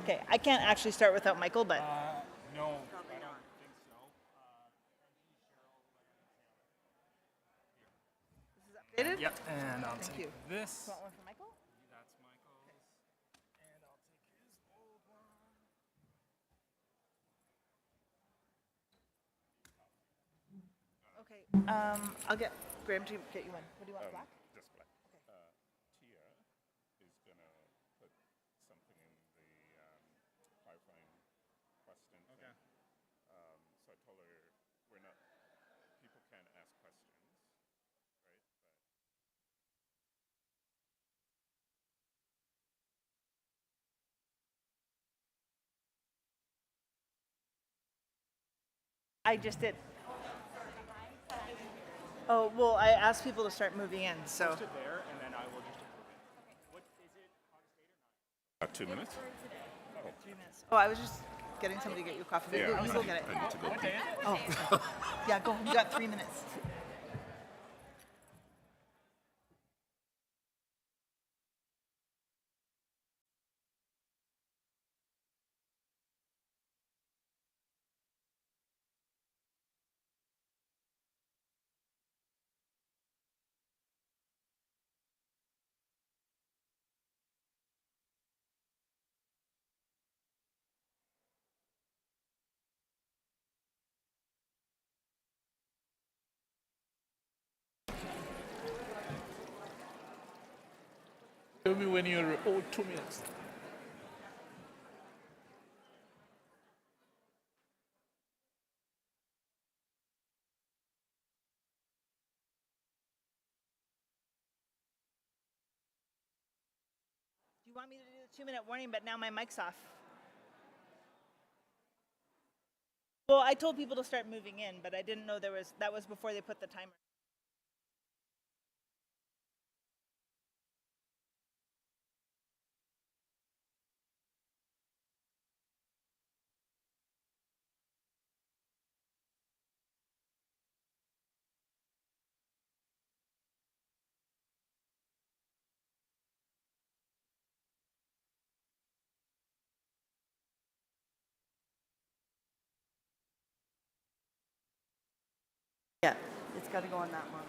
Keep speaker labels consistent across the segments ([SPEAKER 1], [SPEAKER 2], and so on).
[SPEAKER 1] Okay, I can't actually start without Michael, but
[SPEAKER 2] No, I don't think so.
[SPEAKER 1] updated?
[SPEAKER 2] Yep, and I'll
[SPEAKER 1] Thank
[SPEAKER 2] take
[SPEAKER 1] you.
[SPEAKER 2] this.
[SPEAKER 1] Want one for Michael?
[SPEAKER 2] That's Michael's. And I'll take his old one.
[SPEAKER 1] Okay. I'll get Graham to get you one. What do you want? Black?
[SPEAKER 3] Just black. Tia is going to put something in the pipeline question thing. So I told her we're not, people can't ask questions, right?
[SPEAKER 1] I just did. Oh, well, I asked people to start moving in, so.
[SPEAKER 2] Post it there, and then I will just approve it. What is it? August 8 or 9?
[SPEAKER 3] 2 minutes?
[SPEAKER 1] 3 minutes. Oh, I was just getting somebody to get you a coffee.
[SPEAKER 3] Yeah,
[SPEAKER 1] You go get it.
[SPEAKER 3] I need to go.
[SPEAKER 2] What day is it?
[SPEAKER 1] Oh, yeah, go. You got 3 minutes.
[SPEAKER 4] Tell me when you're 2 minutes.
[SPEAKER 1] You want me to do the 2-minute warning, but now my mic's off. Well, I told people to start moving in, but I didn't know that was before they put the timer. Yeah, it's got to go on that one.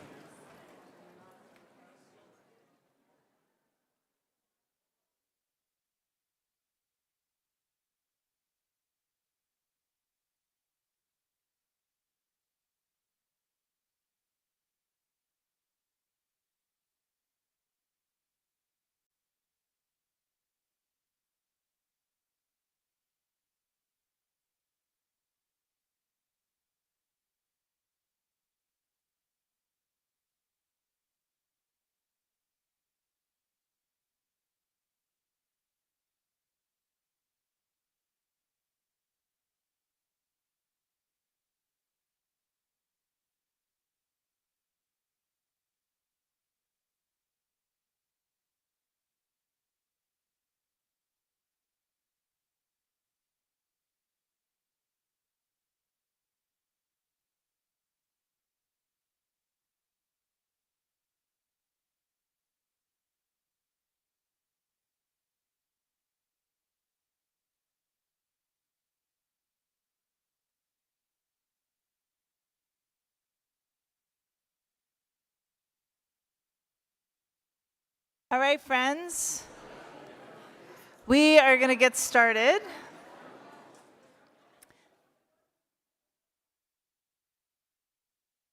[SPEAKER 1] All right, friends. We are going to get started.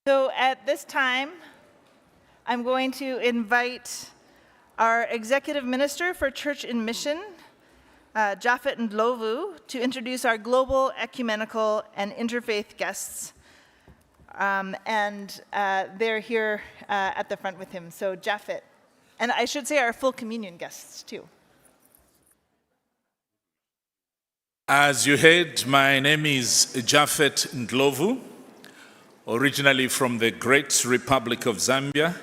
[SPEAKER 1] So at this time, I'm going to invite our Executive Minister for Church and Mission, Japhet Ndlovu, to introduce our global, ecumenical, and interfaith guests. They're here at the front with him. So Japhet, and I should say our full communion guests too.
[SPEAKER 4] As you heard, my name is Japhet Ndlovu, originally from the Great Republic of Zambia,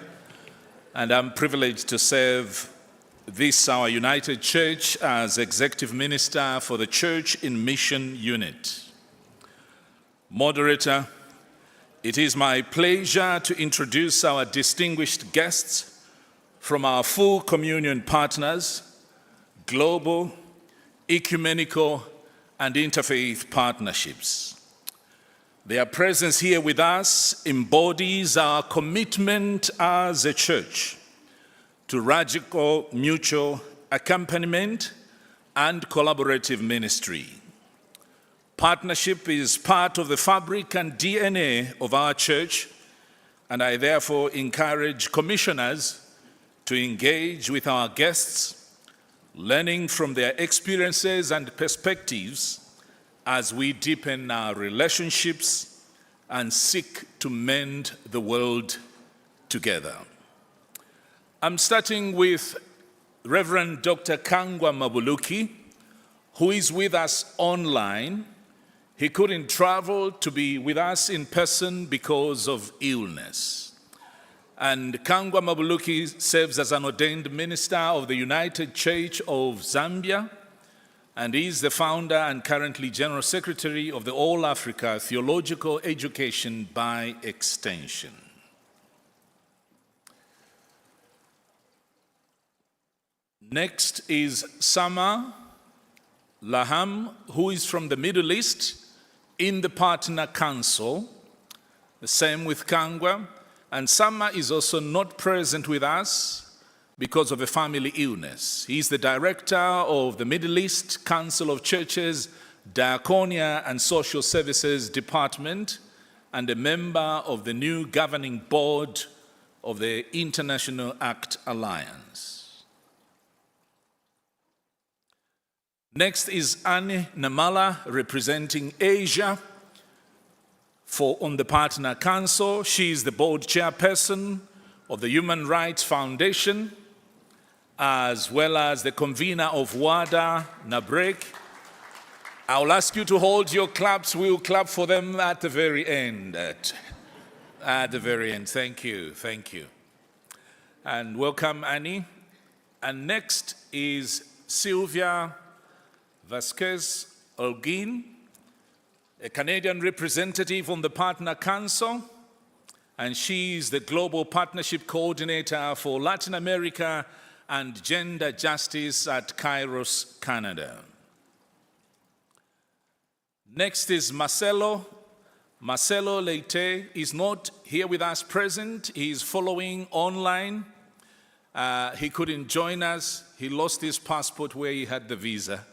[SPEAKER 4] and I'm privileged to serve this, our United Church, as Executive Minister for the Church in Mission Unit. Moderator, it is my pleasure to introduce our distinguished guests from our full communion partners, global, ecumenical and interfaith partnerships. Their presence here with us embodies our commitment as a church to radical mutual accompaniment and collaborative ministry. Partnership is part of the fabric and DNA of our church, and I therefore encourage commissioners to engage with our guests, learning from their experiences and perspectives as we deepen our relationships and seek to mend the world together. I'm starting with Reverend Dr. Kangwa Mabuluki, who is with us online. He couldn't travel to be with us in person because of illness. And Kangwa Mabuluki serves as an ordained minister of the United Church of Zambia, and is the founder and currently General Secretary of the All Africa Theological Education by Extension. Next is Sama Laham, who is from the Middle East in the Partner Council. The same with Kangwa. And Sama is also not present with us because of a family illness. He's the director of the Middle East Council of Churches, Diaconia and Social Services Department, and a member of the new governing board of the International ACT Alliance. Next is Annie Namala, representing Asia on the Partner Council. She is the board chairperson of the Human Rights Foundation, as well as the convener of WADA Nabrek. I'll ask you to hold your claps. We'll clap for them at the very end. At the very end. Thank you. Thank you. And welcome, Annie. And next is Sylvia Vasquez Olguin, a Canadian representative on the Partner Council, and she is the Global Partnership Coordinator for Latin America and Gender Justice at Kairos, Canada. Next is Marcelo. Marcelo Leite is not here with us present. He is following online. He couldn't join us. He lost his passport where he had the visa.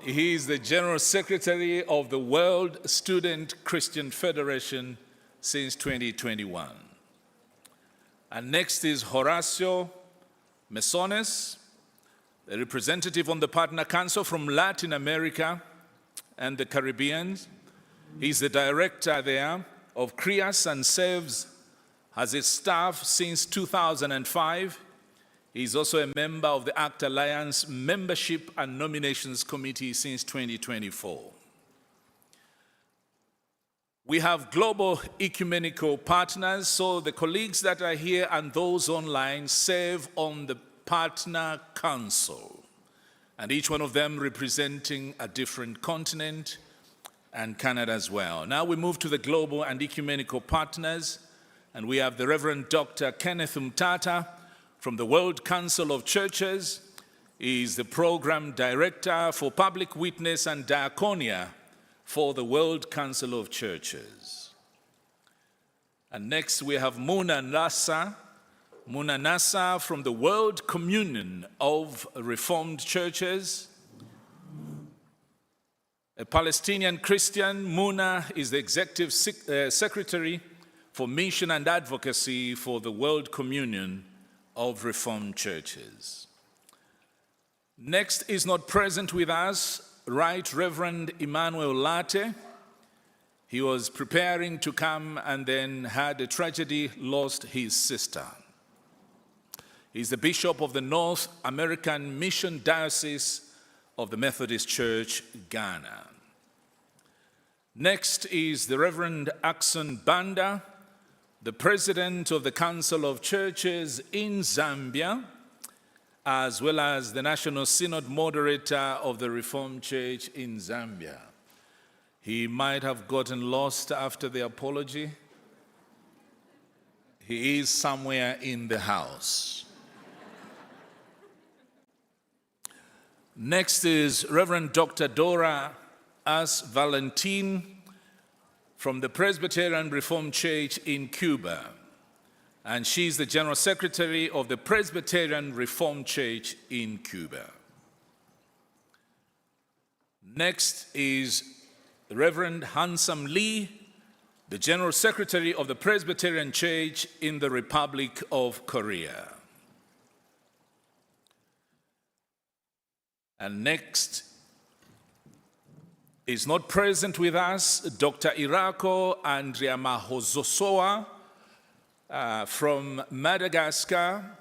[SPEAKER 4] He is the General Secretary of the World Student Christian Federation since 2021. And next is Horacio Mesones, a representative on the Partner Council from Latin America and the Caribbean. He's the director there of CRIAS and serves as its staff since 2005. He's also a member of the ACT Alliance Membership and Nominations Committee since 2024. We have global ecumenical partners, so the colleagues that are here and those online serve on the Partner Council, and each one of them representing a different continent and Canada as well. Now we move to the global and ecumenical partners, and we have the Reverend Dr. Kenneth Mtata, from the World Council of Churches. He is the Program Director for Public Witness and Diaconia for the World Council of Churches. And next we have Muna Nasa. Muna Nasa from the World Communion of Reformed Churches. A Palestinian Christian, Muna is the Executive Secretary for Mission and Advocacy for the World Communion of Reformed Churches. Next is not present with us, Right Reverend Emmanuel Latte. He was preparing to come and then had a tragedy, lost his sister. He's the Bishop of the North American Mission Diocese of the Methodist Church, Ghana. Next is the Reverend Axon Banda, the President of the Council of Churches in Zambia, as well as the National Synod Moderator of the Reformed Church in Zambia. He might have gotten lost after the apology. He is somewhere in the house. Next is Reverend Dr. Dora S. Valentin from the Presbyterian Reformed Church in Cuba. And she's the General Secretary of the Presbyterian Reformed Church in Cuba. Next is Reverend Hansam Lee, the General Secretary of the Presbyterian Church in the Republic of Korea. And next is not present with us, Dr. Irako Andrea Mahozosoa from Madagascar.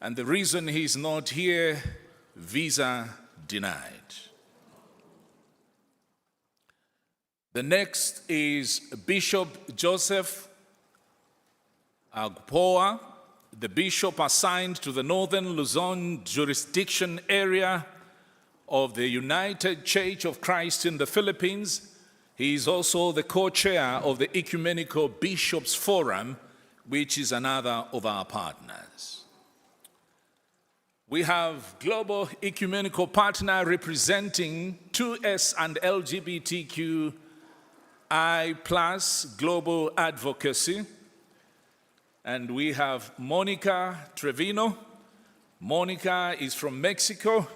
[SPEAKER 4] And the reason he's not here, visa denied. The next is Bishop Joseph Agpoa, the bishop assigned to the Northern Luzon jurisdiction area of the United Church of Christ in the Philippines. He is also the co-chair of the Ecumenical Bishops Forum, which is another of our partners. We have Global Ecumenical Partner representing 2S and LGBTQI+ global advocacy. And we have Monica Trevino. Monica is from Mexico,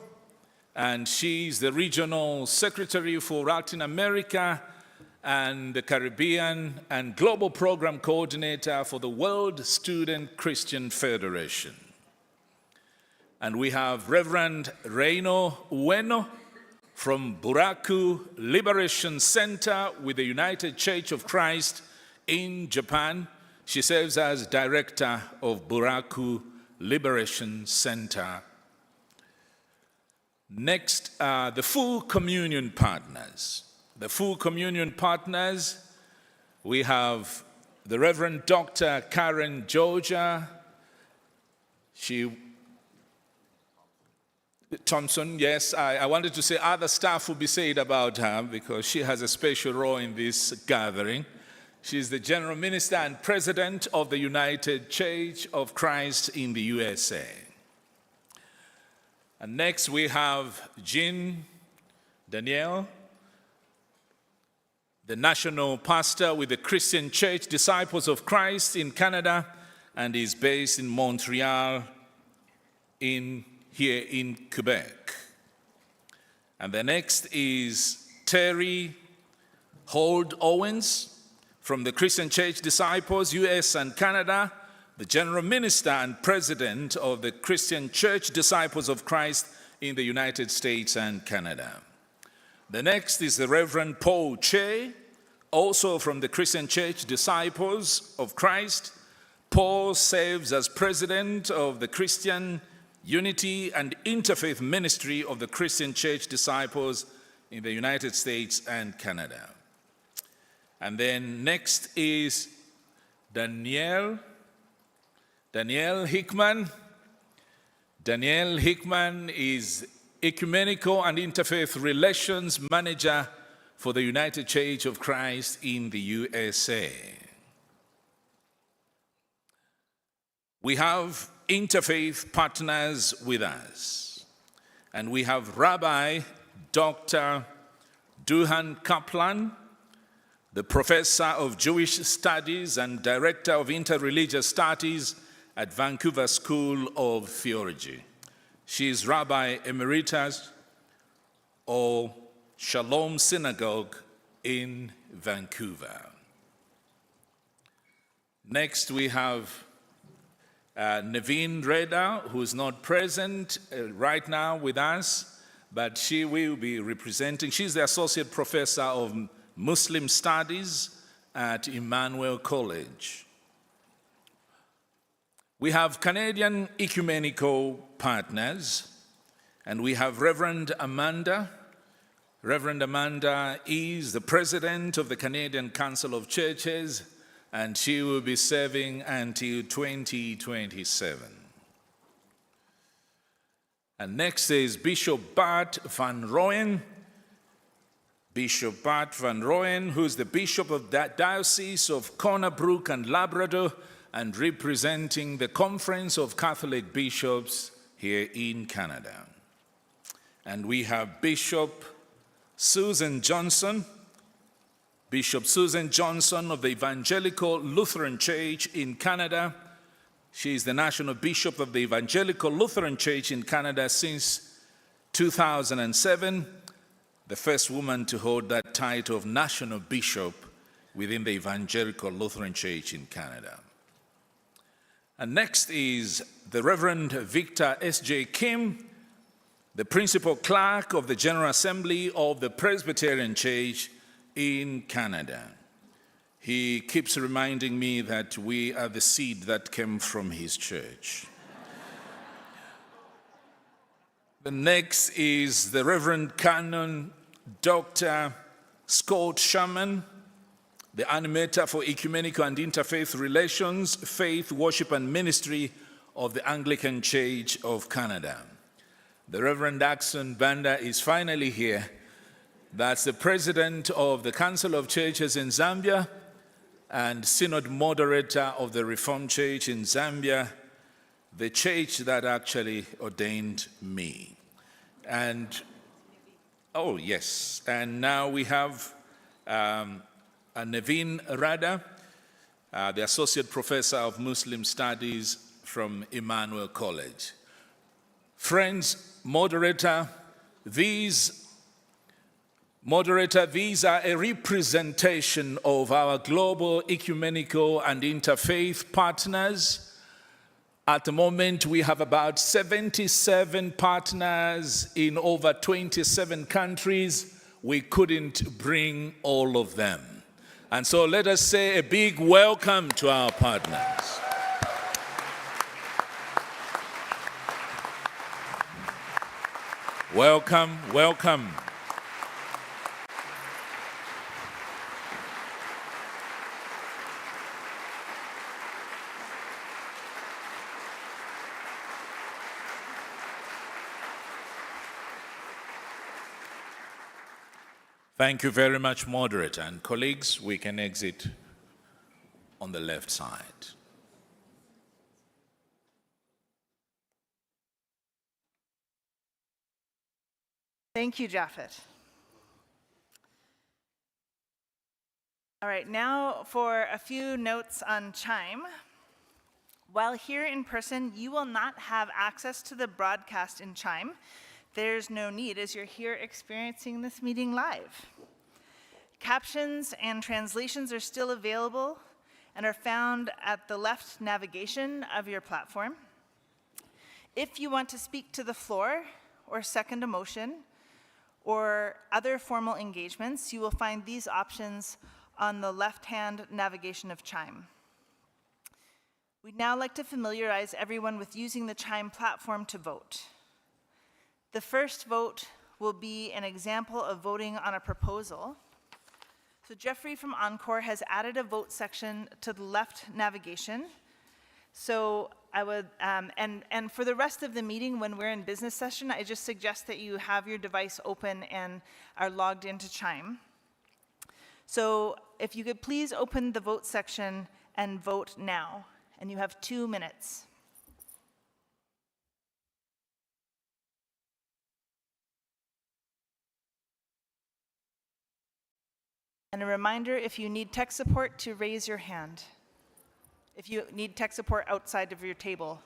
[SPEAKER 4] and she's the Regional Secretary for Latin America and the Caribbean and Global Program Coordinator for the World Student Christian Federation. And we have Reverend Reino Ueno from Buraku Liberation Center with the United Church of Christ in Japan. She serves as Director of Buraku Liberation Center. Next, the Full Communion Partners. The Full Communion Partners, we have the Reverend Dr. Karen Georgia. Thompson, yes, I wanted to say other stuff will be said about her because she has a special role in this gathering. She's the General Minister and President of the United Church of Christ in the USA. And next we have Jean Danielle, the National Pastor with the Christian Church Disciples of Christ in Canada, and is based in Montreal here in Quebec. And the next is Terry Hold Owens from the Christian Church Disciples, US and Canada, the General Minister and President of the Christian Church Disciples of Christ in the United States and Canada. The next is the Reverend Paul Che, also from the Christian Church Disciples of Christ. Paul serves as President of the Christian Unity and Interfaith Ministry of the Christian Church Disciples in the United States and Canada. And then next is Danielle Hickman. Danielle Hickman is Ecumenical and Interfaith Relations Manager for the United Church of Christ in the USA. We have interfaith partners with us. And we have Rabbi Dr. Duhan Kaplan, the Professor of Jewish Studies and Director of Interreligious Studies at Vancouver School of Theology. She is Rabbi Emeritus of Shalom Synagogue in Vancouver. Next we have Naveen Reda, who is not present right now with us, but she will be representing. She's the Associate Professor of Muslim Studies at Emmanuel College. We have Canadian Ecumenical Partners, and we have Reverend Amanda. Reverend Amanda is the President of the Canadian Council of Churches, and she will be serving until 2027. And next is Bishop Bart van Rooyen. Bishop Bart van Rooyen, who is the Bishop of the Diocese of Corner Brook and Labrador, and representing the Conference of Catholic Bishops here in Canada. And we have Bishop Susan Johnson of the Evangelical Lutheran Church in Canada. She is the National Bishop of the Evangelical Lutheran Church in Canada since 2007, the first woman to hold that title of National Bishop within the Evangelical Lutheran Church in Canada. And next is the Reverend Victor S.J. Kim, the Principal Clerk of the General Assembly of the Presbyterian Church in Canada. He keeps reminding me that we are the seed that came from his church. The next is the Reverend Canon Dr. Scott Sherman, the animator for Ecumenical and Interfaith Relations, Faith, Worship and Ministry of the Anglican Church of Canada. The Reverend Axon Banda is finally here. That's the president of the Council of Churches in Zambia and synod moderator of the Reformed Church in Zambia, the church that actually ordained me. And, oh yes, and now we have Naveen Rada, the Associate Professor of Muslim Studies from Emmanuel College. Friends, moderator, these are a representation of our global ecumenical and interfaith partners. At the moment, we have about 77 partners in over 27 countries. We couldn't bring all of them. And so let us say a big welcome to our partners. Welcome, welcome. Thank you very much, moderator. And colleagues, we can exit on the left side.
[SPEAKER 1] Thank you, Japhet. All right, now for a few notes on Chime. While here in person, you will not have access to the broadcast in Chime. There's no need, as you're here experiencing this meeting live. Captions and translations are still available and are found at the left navigation of your platform. If you want to speak to the floor or second a motion or other formal engagements, you will find these options on the left-hand navigation of Chime. We'd now like to familiarize everyone with using the Chime platform to vote. The first vote will be an example of voting on a proposal. So Jeffrey from Encore has added a vote section to the left navigation. So I would, and for the rest of the meeting, when we're in business session, I just suggest that you have your device open and are logged into Chime. So if you could please open the vote section and vote now, and you have 2 minutes. And a reminder, if you need tech support, to raise your hand. If you need tech support outside of your table.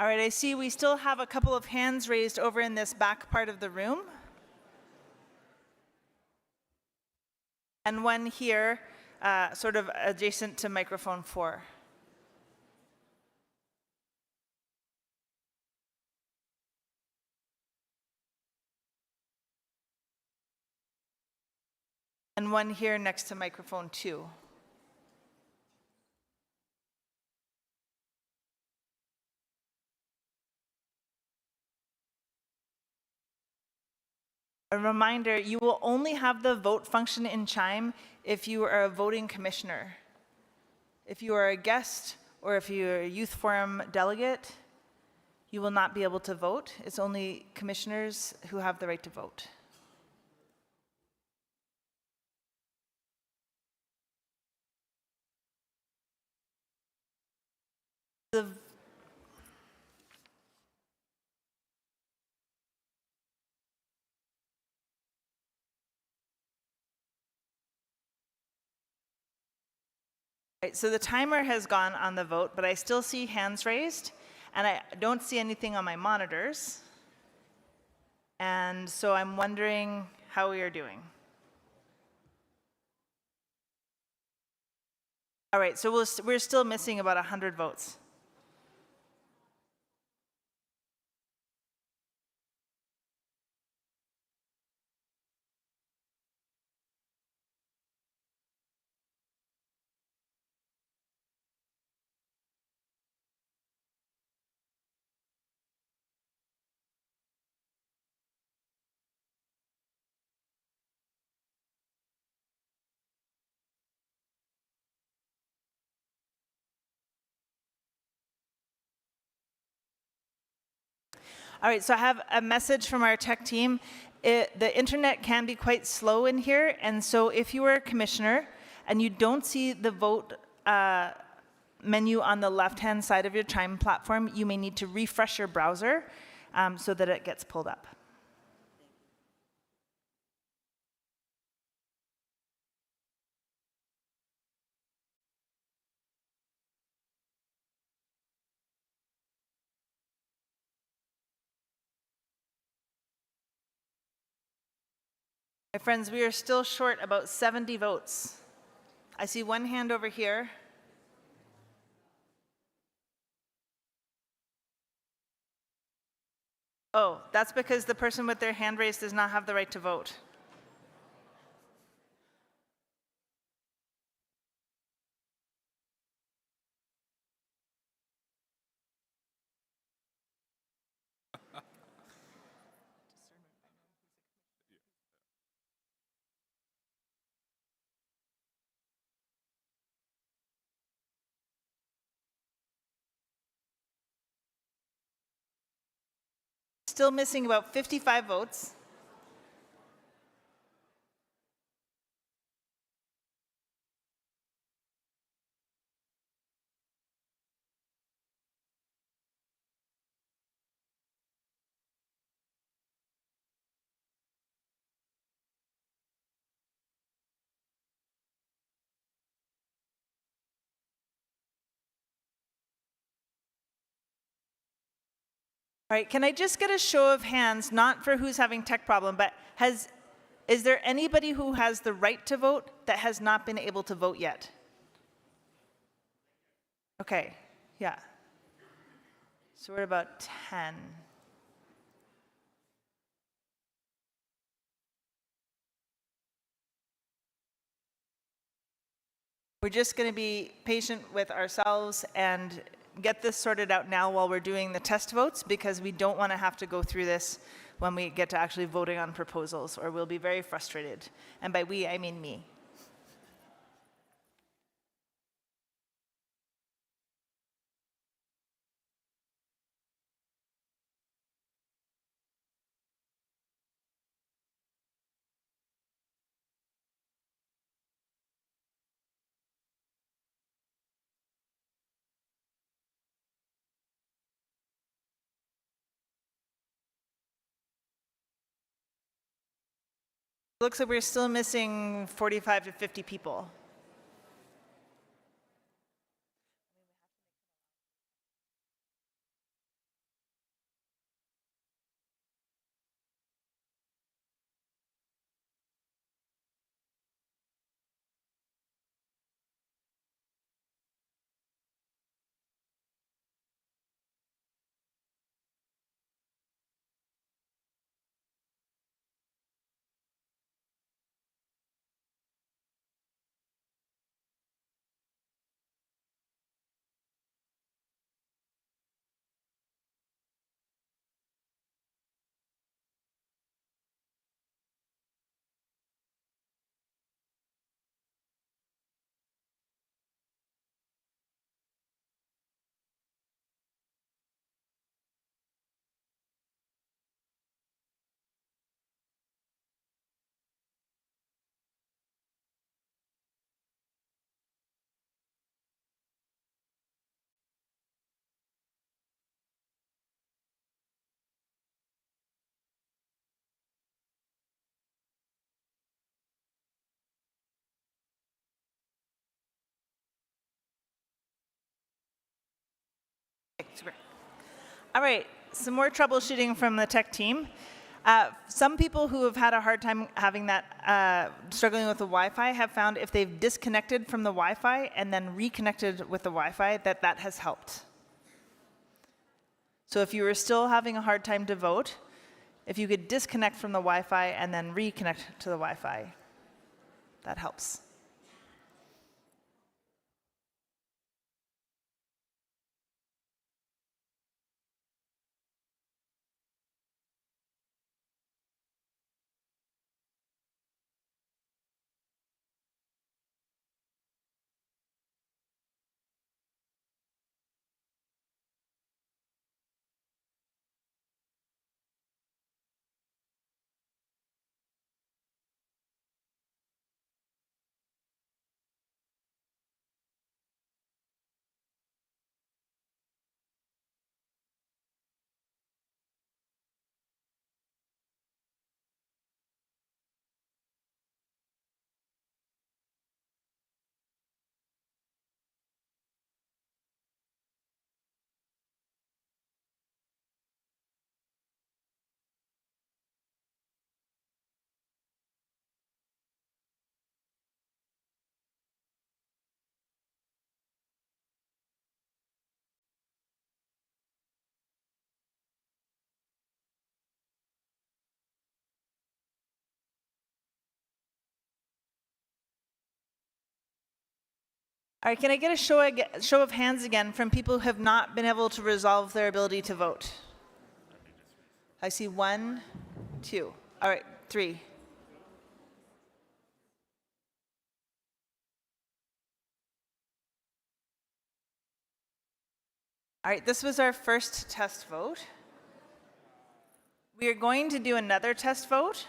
[SPEAKER 1] All right, I see we still have a couple of hands raised over in this back part of the room. And one here, sort of adjacent to microphone 4. And one here next to microphone 2. A reminder, you will only have the vote function in Chime if you are a voting commissioner. If you are a guest or if you're a youth forum delegate, you will not be able to vote. It's only commissioners who have the right to vote. Right, so the timer has gone on the vote, but I still see hands raised, and I don't see anything on my monitors. And so I'm wondering how we are doing. All right, so we're still missing about 100 votes. All right, so I have a message from our tech team. The internet can be quite slow in here, and so if you are a commissioner and you don't see the vote menu on the left-hand side of your Chime platform, you may need to refresh your browser so that it gets pulled up. My friends, we are still short about 70 votes. I see one hand over here. Oh, that's because the person with their hand raised does not have the right to vote. Still missing about 55 votes. All right, can I just get a show of hands, not for who's having tech problem, but is there anybody who has the right to vote that has not been able to vote yet? Okay, yeah. So we're about 10. We're just going to be patient with ourselves and get this sorted out now while we're doing the test votes, because we don't want to have to go through this when we get to actually voting on proposals, or we'll be very frustrated. And by we, I mean me. Looks like we're still missing 45 to 50 people. Okay, super. All right, some more troubleshooting from the tech team. Some people who have had a hard time having that, struggling with the Wi-Fi have found if they've disconnected from the Wi-Fi and then reconnected with the Wi-Fi, that has helped. So if you were still having a hard time to vote, if you could disconnect from the Wi-Fi and then reconnect to the Wi-Fi, that helps. All right, can I get a show of hands again from people who have not been able to resolve their ability to vote? I see 1, 2. All right, 3. All right, this was our first test vote. We are going to do another test vote.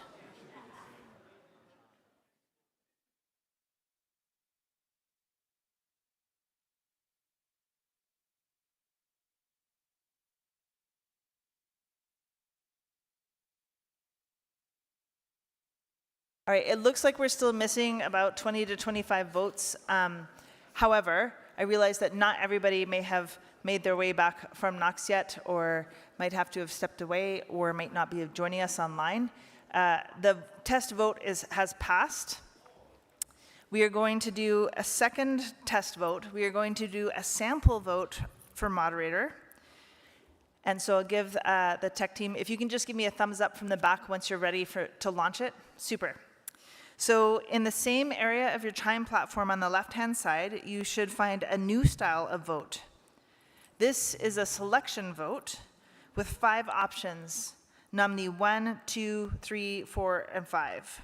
[SPEAKER 1] All right, it looks like we're still missing about 20 to 25 votes. However, I realize that not everybody may have made their way back from Knox yet, or might have to have stepped away, or might not be joining us online. The test vote has passed. We are going to do a second test vote. We are going to do a sample vote for moderator. And so I'll give the tech team, if you can just give me a thumbs up from the back once you're ready to launch it, super. So in the same area of your Chime platform on the left-hand side, you should find a new style of vote. This is a selection vote with 5 options, nominee 1, 2, 3, 4, and 5.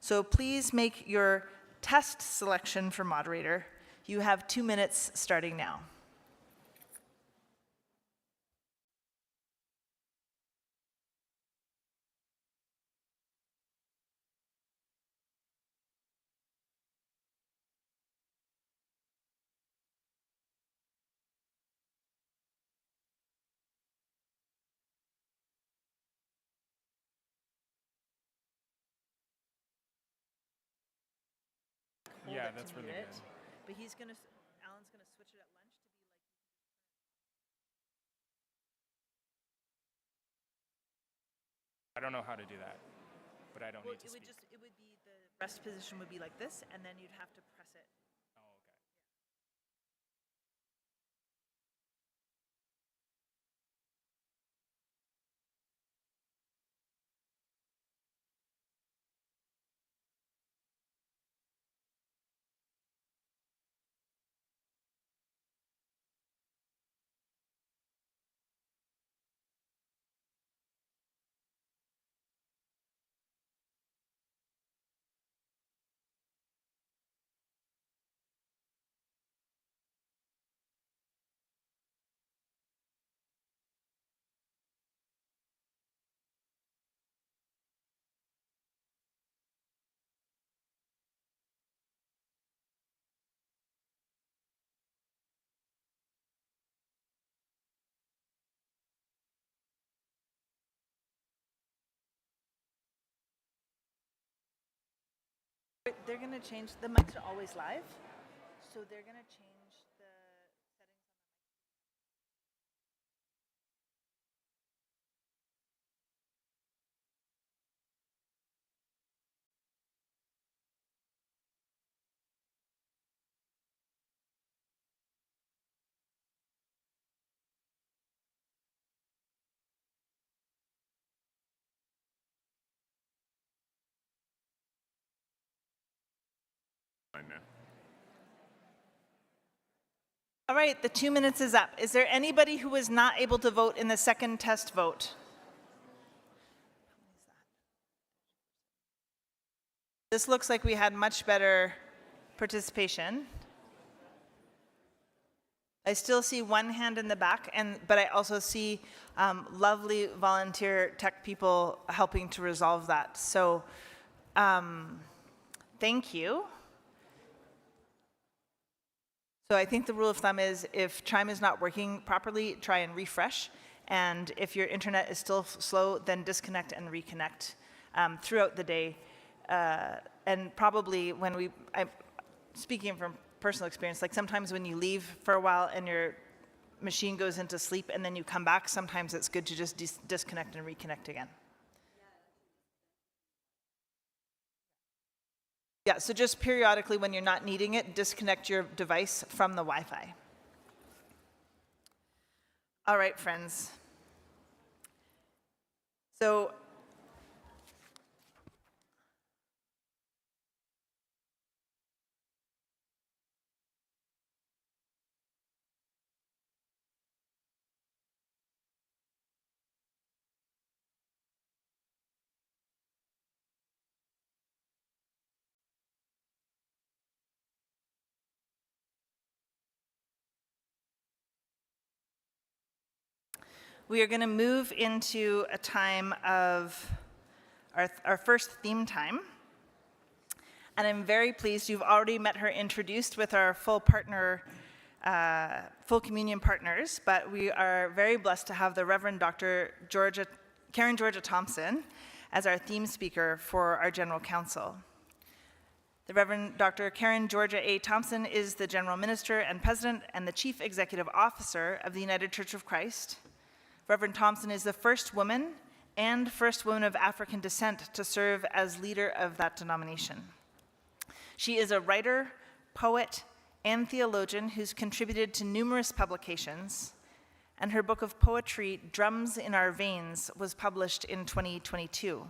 [SPEAKER 1] So please make your test selection for moderator. You have 2 minutes starting now.
[SPEAKER 2] Yeah, that's really good.
[SPEAKER 1] But Alan's gonna switch it at lunch to be like.
[SPEAKER 2] I don't know how to do that, but I don't
[SPEAKER 1] Well,
[SPEAKER 2] need to speak.
[SPEAKER 1] it would be, the rest position would be like this, and then you'd have to press it.
[SPEAKER 2] Oh, okay.
[SPEAKER 1] They're gonna change, the mics are always live, so they're gonna change the
[SPEAKER 3] Fine now.
[SPEAKER 1] All right, the 2 minutes is up. Is there anybody who was not able to vote in the second test vote? This looks like we had much better participation. I still see one hand in the back, but I also see lovely volunteer tech people helping to resolve that. So thank you. So I think the rule of thumb is if Chime is not working properly, try and refresh. And if your internet is still slow, then disconnect and reconnect throughout the day. And probably when I'm speaking from personal experience, like sometimes when you leave for a while and your machine goes into sleep and then you come back, sometimes it's good to just disconnect and reconnect again. Yeah, so just periodically when you're not needing it, disconnect your device from the Wi-Fi. All right, friends. So we are going to move into a time of our first theme time. And I'm very pleased you've already met her introduced with our full communion partners, but we are very blessed to have the Reverend Dr. Karen Georgia Thompson as our theme speaker for our General Council. The Reverend Dr. Karen Georgia A. Thompson is the General Minister and President and the Chief Executive Officer of the United Church of Christ. Reverend Thompson is the first woman and first woman of African descent to serve as leader of that denomination. She is a writer, poet, and theologian who's contributed to numerous publications, and her book of poetry, Drums in Our Veins, was published in 2022.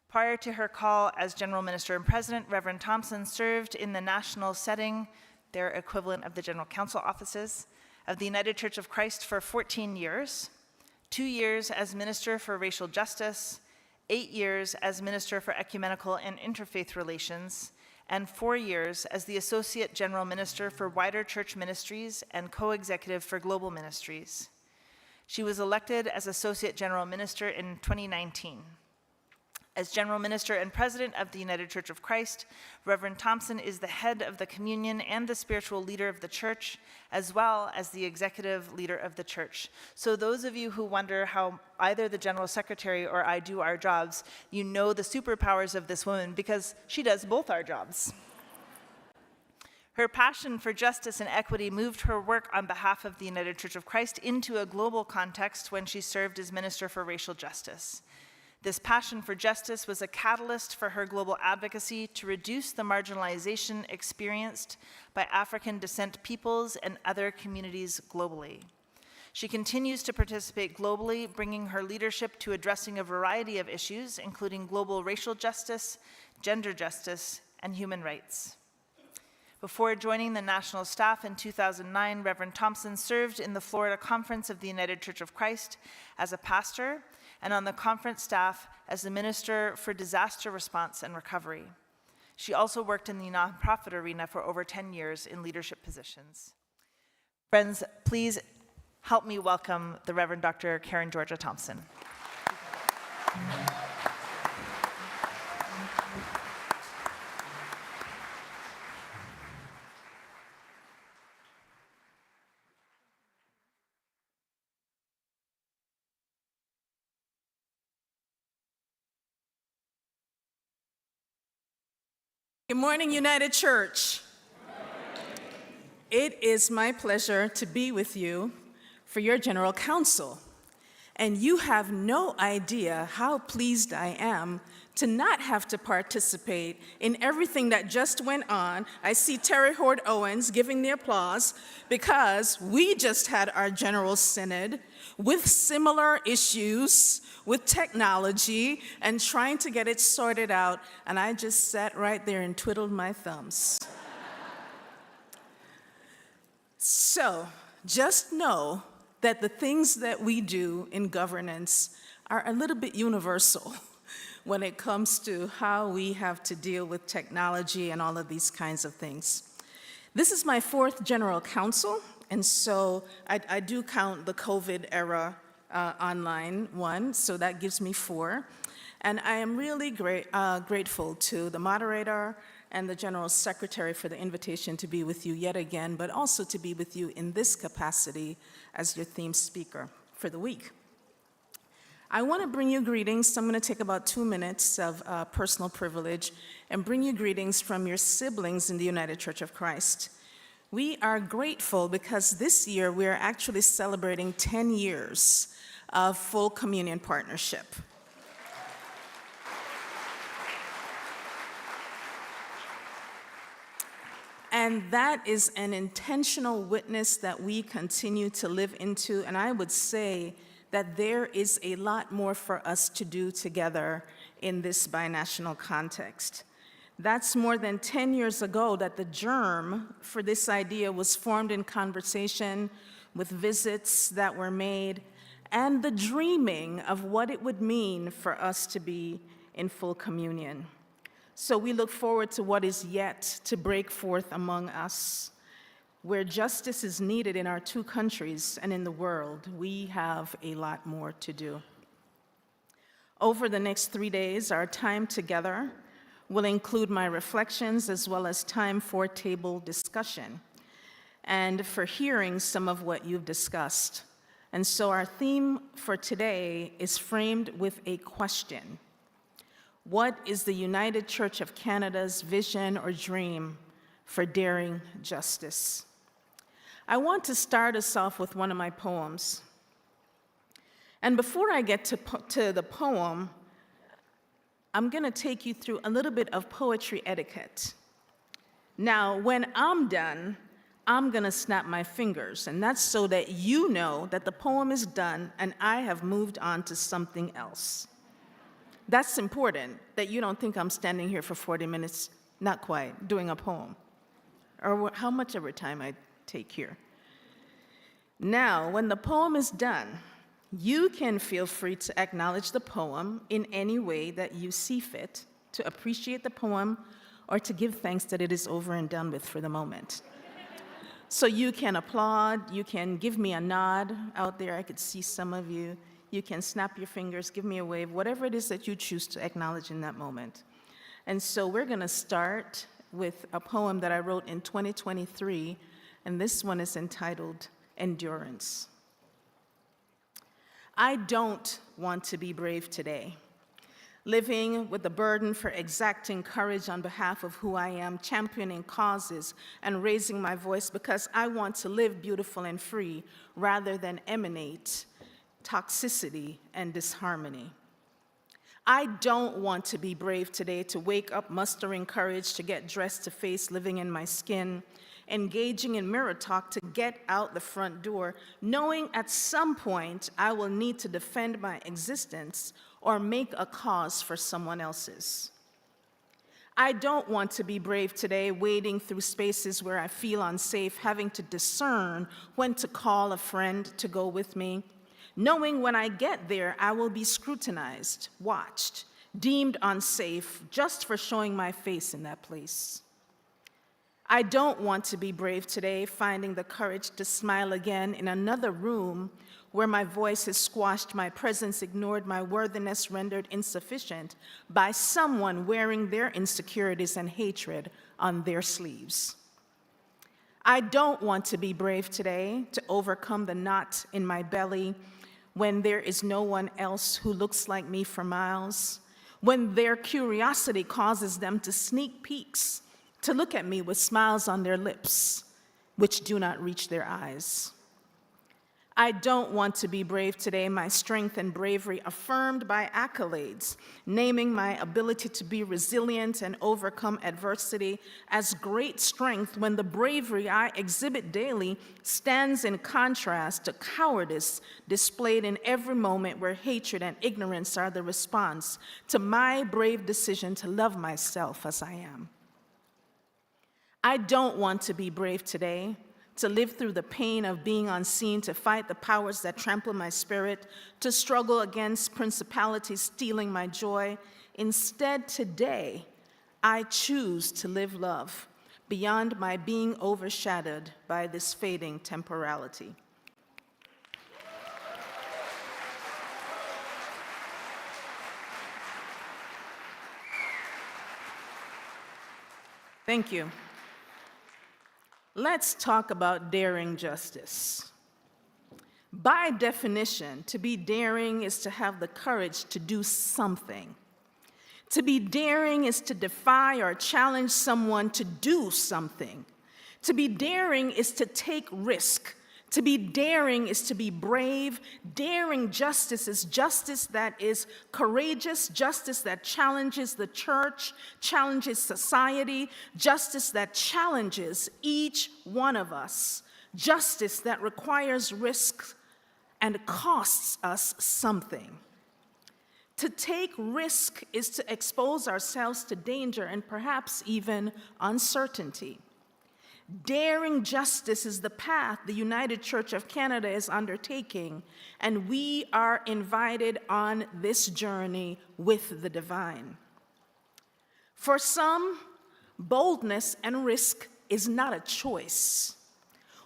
[SPEAKER 1] Prior to her call as General Minister and President, Reverend Thompson served in the national setting, their equivalent of the General Council offices, of the United Church of Christ for 14 years, 2 years as Minister for Racial Justice, 8 years as Minister for Ecumenical and Interfaith Relations, and 4 years as the Associate General Minister for Wider Church Ministries and Co-Executive for Global Ministries. She was elected as Associate General Minister in 2019. As General Minister and President of the United Church of Christ, Reverend Thompson is the head of the communion and the spiritual leader of the church, as well as the executive leader of the church. So those of you who wonder how either the General Secretary or I do our jobs, you know the superpowers of this woman because she does both our jobs. Her passion for justice and equity moved her work on behalf of the United Church of Christ into a global context when she served as Minister for Racial Justice. This passion for justice was a catalyst for her global advocacy to reduce the marginalization experienced by African descent peoples and other communities globally. She continues to participate globally, bringing her leadership to addressing a variety of issues, including global racial justice, gender justice, and human rights. Before joining the national staff in 2009, Reverend Thompson served in the Florida Conference of the United Church of Christ as a pastor and on the conference staff as the Minister for Disaster Response and Recovery. She also worked in the nonprofit arena for over 10 years in leadership positions. Friends, please help me welcome the Reverend Dr. Karen Georgia Thompson.
[SPEAKER 5] Good morning, United Church. It is my pleasure to be with you for your General Council. And you have no idea how pleased I am to not have to participate in everything that just went on. I see Terry Hord Owens giving the applause because we just had our General Synod with similar issues with technology and trying to get it sorted out, and I just sat right there and twiddled my thumbs. So, just know that the things that we do in governance are a little bit universal when it comes to how we have to deal with technology and all of these kinds of things. This is my 4th General Council, and so I do count the COVID era online one, so that gives me 4. And I am really grateful to the moderator and the General Secretary for the invitation to be with you yet again, but also to be with you in this capacity as your theme speaker for the week. I want to bring you greetings. So I'm going to take about 2 minutes of personal privilege and bring you greetings from your siblings in the United Church of Christ. We are grateful because this year we are actually celebrating 10 years of full communion partnership. And that is an intentional witness that we continue to live into, and I would say that there is a lot more for us to do together in this binational context. That's more than 10 years ago that the germ for this idea was formed in conversation with visits that were made and the dreaming of what it would mean for us to be in full communion. So we look forward to what is yet to break forth among us. Where justice is needed in our 2 countries and in the world, we have a lot more to do. Over the next 3 days, our time together will include my reflections as well as time for table discussion and for hearing some of what you've discussed. And so our theme for today is framed with a question. What is the United Church of Canada's vision or dream for daring justice? I want to start us off with one of my poems. And before I get to the poem, I'm going to take you through a little bit of poetry etiquette. Now, when I'm done, I'm going to snap my fingers, and that's so that you know that the poem is done and I have moved on to something else. That's important, that you don't think I'm standing here for 40 minutes, not quite, doing a poem, or how much of your time I take here. Now, when the poem is done, you can feel free to acknowledge the poem in any way that you see fit, to appreciate the poem, or to give thanks that it is over and done with for the moment. So you can applaud, you can give me a nod out there, I could see some of you. You can snap your fingers, give me a wave, whatever it is that you choose to acknowledge in that moment. And so we're going to start with a poem that I wrote in 2023, and this one is entitled Endurance. I don't want to be brave today, living with the burden for exacting courage on behalf of who I am, championing causes and raising my voice because I want to live beautiful and free rather than emanate toxicity and disharmony. I don't want to be brave today, to wake up mustering courage, to get dressed to face living in my skin, engaging in mirror talk to get out the front door, knowing at some point I will need to defend my existence or make a cause for someone else's. I don't want to be brave today, wading through spaces where I feel unsafe, having to discern when to call a friend to go with me, knowing when I get there, I will be scrutinized, watched, deemed unsafe just for showing my face in that place. I don't want to be brave today, finding the courage to smile again in another room where my voice has squashed, my presence ignored, my worthiness rendered insufficient by someone wearing their insecurities and hatred on their sleeves. I don't want to be brave today, to overcome the knot in my belly when there is no one else who looks like me for miles, when their curiosity causes them to sneak peeks, to look at me with smiles on their lips, which do not reach their eyes. I don't want to be brave today, my strength and bravery affirmed by accolades, naming my ability to be resilient and overcome adversity as great strength when the bravery I exhibit daily stands in contrast to cowardice displayed in every moment where hatred and ignorance are the response to my brave decision to love myself as I am. I don't want to be brave today, to live through the pain of being unseen, to fight the powers that trample my spirit, to struggle against principalities stealing my joy. Instead, today, I choose to live love beyond my being overshadowed by this fading temporality. Thank you. Let's talk about daring justice. By definition, to be daring is to have the courage to do something. To be daring is to defy or challenge someone to do something. To be daring is to take risk. To be daring is to be brave. Daring justice is justice that is courageous, justice that challenges the church, challenges society, justice that challenges each one of us, justice that requires risk and costs us something. To take risk is to expose ourselves to danger and perhaps even uncertainty. Daring justice is the path the United Church of Canada is undertaking, and we are invited on this journey with the divine. For some, boldness and risk is not a choice.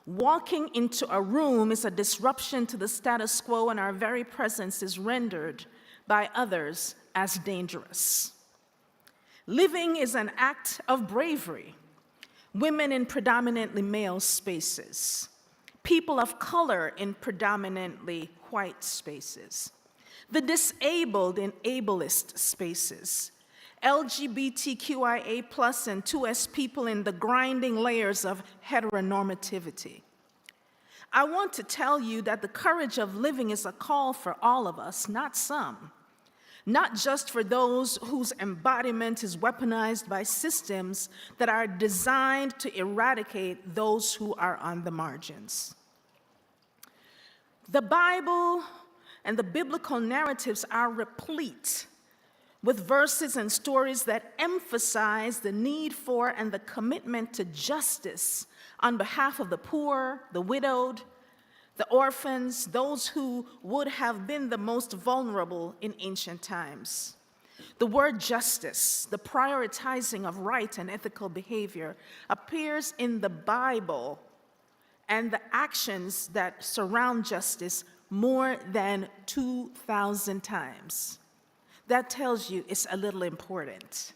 [SPEAKER 5] Walking into a room is a disruption to the status quo, and our very presence is rendered by others as dangerous. Living is an act of bravery. Women in predominantly male spaces, people of color in predominantly white spaces, the disabled in ableist spaces, LGBTQIA+ and 2S people in the grinding layers of heteronormativity. I want to tell you that the courage of living is a call for all of us, not some. Not just for those whose embodiment is weaponized by systems that are designed to eradicate those who are on the margins. The Bible and the biblical narratives are replete with verses and stories that emphasize the need for and the commitment to justice on behalf of the poor, the widowed, the orphans, those who would have been the most vulnerable in ancient times. The word justice, the prioritizing of right and ethical behavior, appears in the Bible and the actions that surround justice more than 2,000 times. That tells you it's a little important.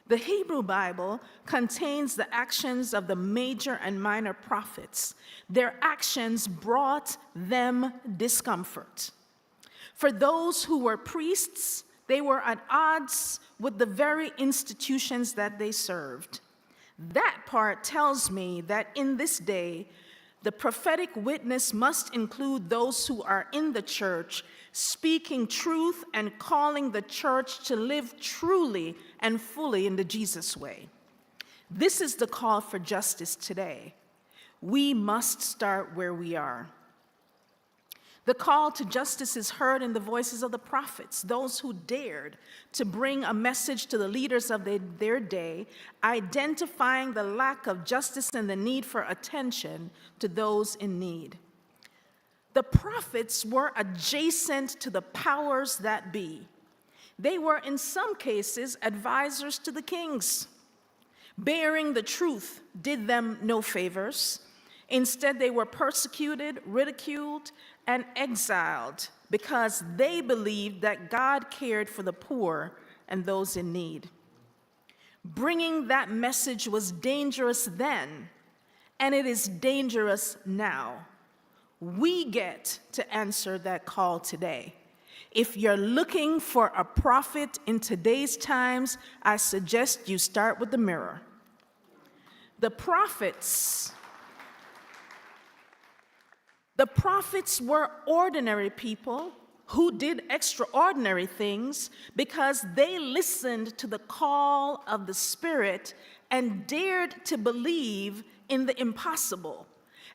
[SPEAKER 5] The Hebrew Bible contains the actions of the major and minor prophets. Their actions brought them discomfort. For those who were priests, they were at odds with the very institutions that they served. That part tells me that in this day, the prophetic witness must include those who are in the church, speaking truth and calling the church to live truly and fully in the Jesus way. This is the call for justice today. We must start where we are. The call to justice is heard in the voices of the prophets, those who dared to bring a message to the leaders of their day, identifying the lack of justice and the need for attention to those in need. The prophets were adjacent to the powers that be. They were, in some cases, advisors to the kings. Bearing the truth did them no favors. Instead, they were persecuted, ridiculed, and exiled because they believed that God cared for the poor and those in need. Bringing that message was dangerous then, and it is dangerous now. We get to answer that call today. If you're looking for a prophet in today's times, I suggest you start with the mirror. The prophets The prophets were ordinary people who did extraordinary things because they listened to the call of the Spirit and dared to believe in the impossible,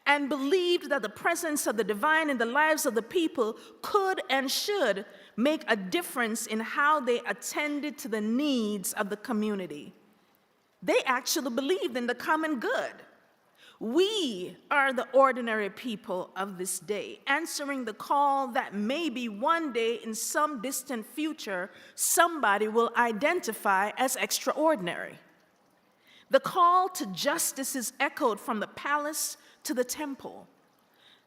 [SPEAKER 5] and believed that the presence of the divine in the lives of the people could and should make a difference in how they attended to the needs of the community. They actually believed in the common good. We are the ordinary people of this day, answering the call that maybe one day in some distant future, somebody will identify as extraordinary. The call to justice is echoed from the palace to the temple.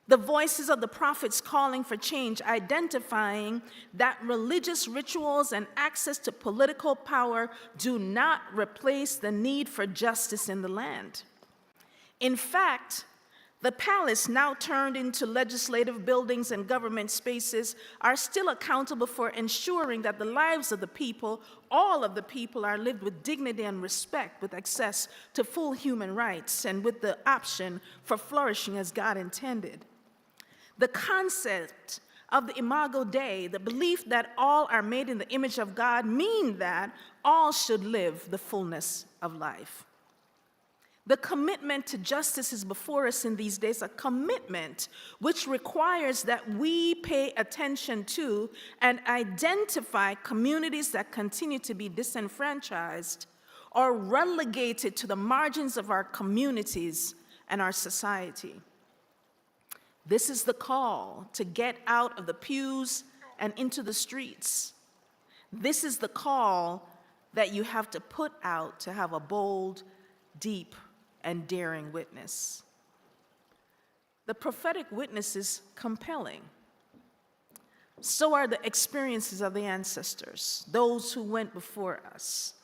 [SPEAKER 5] The voices of the prophets calling for change, identifying that religious rituals and access to political power do not replace the need for justice in the land. In fact, the palace, now turned into legislative buildings and government spaces, are still accountable for ensuring that the lives of the people, all of the people, are lived with dignity and respect, with access to full human rights, and with the option for flourishing as God intended. The concept of the Imago Dei, the belief that all are made in the image of God, mean that all should live the fullness of life. The commitment to justice is before us in these days, a commitment which requires that we pay attention to and identify communities that continue to be disenfranchised or relegated to the margins of our communities and our society. This is the call to get out of the pews and into the streets. This is the call that you have to put out to have a bold, deep, and daring witness. The prophetic witness is compelling. So are the experiences of the ancestors, those who went before us.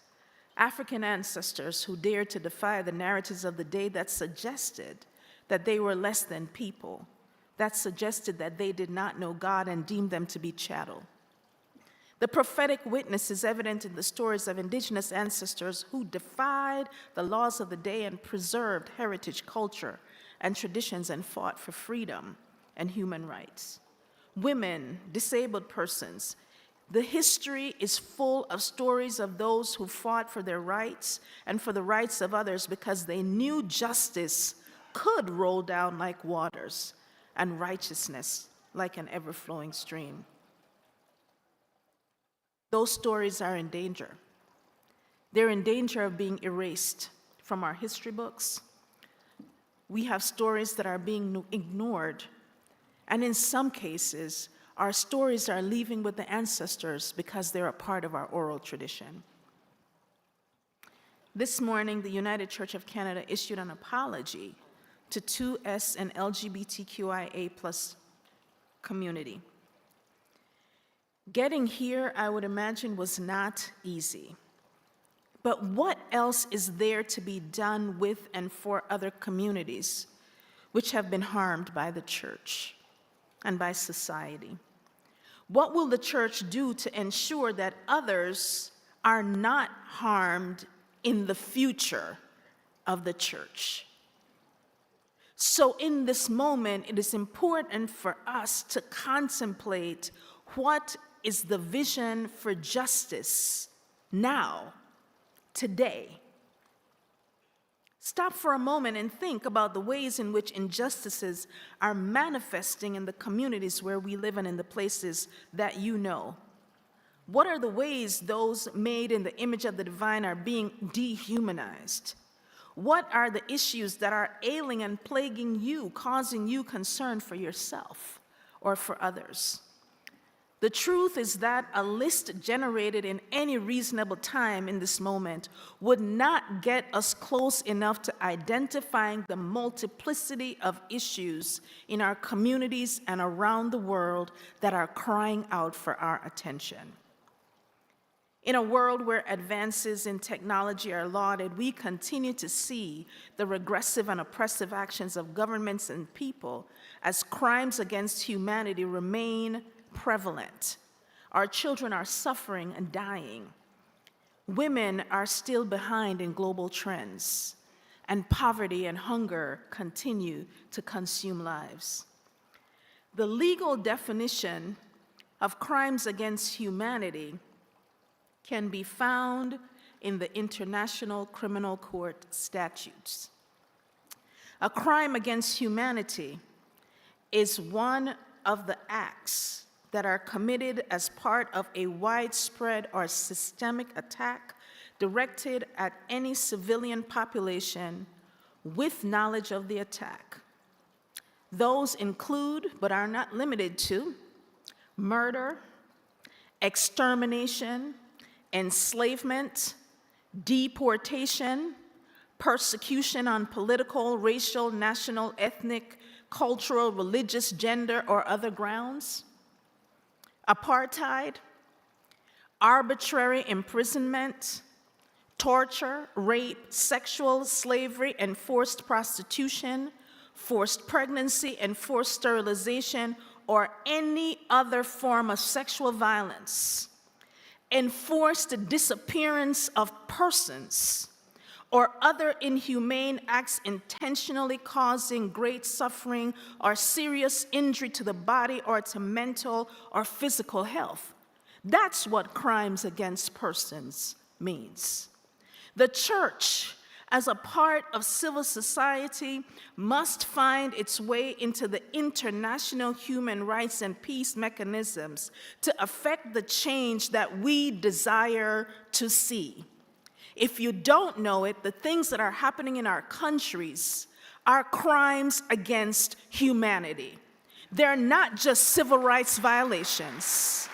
[SPEAKER 5] African ancestors who dared to defy the narratives of the day that suggested that they were less than people, that suggested that they did not know God and deemed them to be chattel. The prophetic witness is evident in the stories of indigenous ancestors who defied the laws of the day and preserved heritage, culture, and traditions and fought for freedom and human rights. Women, disabled persons. The history is full of stories of those who fought for their rights and for the rights of others because they knew justice could roll down like waters and righteousness like an ever-flowing stream. Those stories are in danger. They're in danger of being erased from our history books. We have stories that are being ignored, and in some cases, our stories are leaving with the ancestors because they're a part of our oral tradition. This morning, the United Church of Canada issued an apology to 2S and LGBTQIA+ community. Getting here, I would imagine, was not easy. But what else is there to be done with and for other communities which have been harmed by the church and by society? What will the church do to ensure that others are not harmed in the future of the church? So in this moment, it is important for us to contemplate what is the vision for justice now, today. Stop for a moment and think about the ways in which injustices are manifesting in the communities where we live and in the places that you know. What are the ways those made in the image of the divine are being dehumanized? What are the issues that are ailing and plaguing you, causing you concern for yourself or for others? The truth is that a list generated in any reasonable time in this moment would not get us close enough to identifying the multiplicity of issues in our communities and around the world that are crying out for our attention. In a world where advances in technology are lauded, we continue to see the regressive and oppressive actions of governments and people as crimes against humanity remain prevalent. Our children are suffering and dying. Women are still behind in global trends, and poverty and hunger continue to consume lives. The legal definition of crimes against humanity can be found in the International Criminal Court statutes. A crime against humanity is one of the acts that are committed as part of a widespread or systemic attack directed at any civilian population with knowledge of the attack. Those include, but are not limited to, murder, extermination, enslavement, deportation, persecution on political, racial, national, ethnic, cultural, religious, gender, or other grounds, apartheid, arbitrary imprisonment, torture, rape, sexual slavery and forced prostitution, forced pregnancy and forced sterilization, or any other form of sexual violence, enforced disappearance of persons, or other inhumane acts intentionally causing great suffering or serious injury to the body or to mental or physical health. That's what crimes against persons means. The church, as a part of civil society, must find its way into the international human rights and peace mechanisms to affect the change that we desire to see. If you don't know it, the things that are happening in our countries are crimes against humanity. They're not just civil rights violations.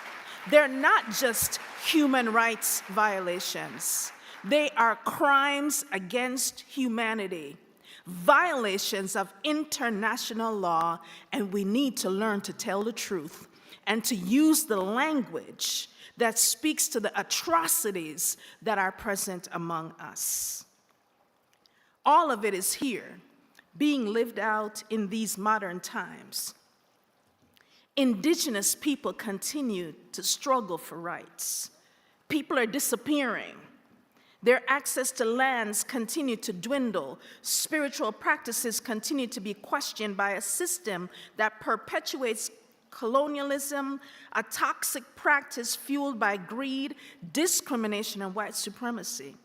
[SPEAKER 5] They're not just human rights violations. They are crimes against humanity, violations of international law, and we need to learn to tell the truth and to use the language that speaks to the atrocities that are present among us. All of it is here, being lived out in these modern times. Indigenous people continue to struggle for rights. People are disappearing. Their access to lands continue to dwindle. Spiritual practices continue to be questioned by a system that perpetuates colonialism, a toxic practice fueled by greed, discrimination, and white supremacy.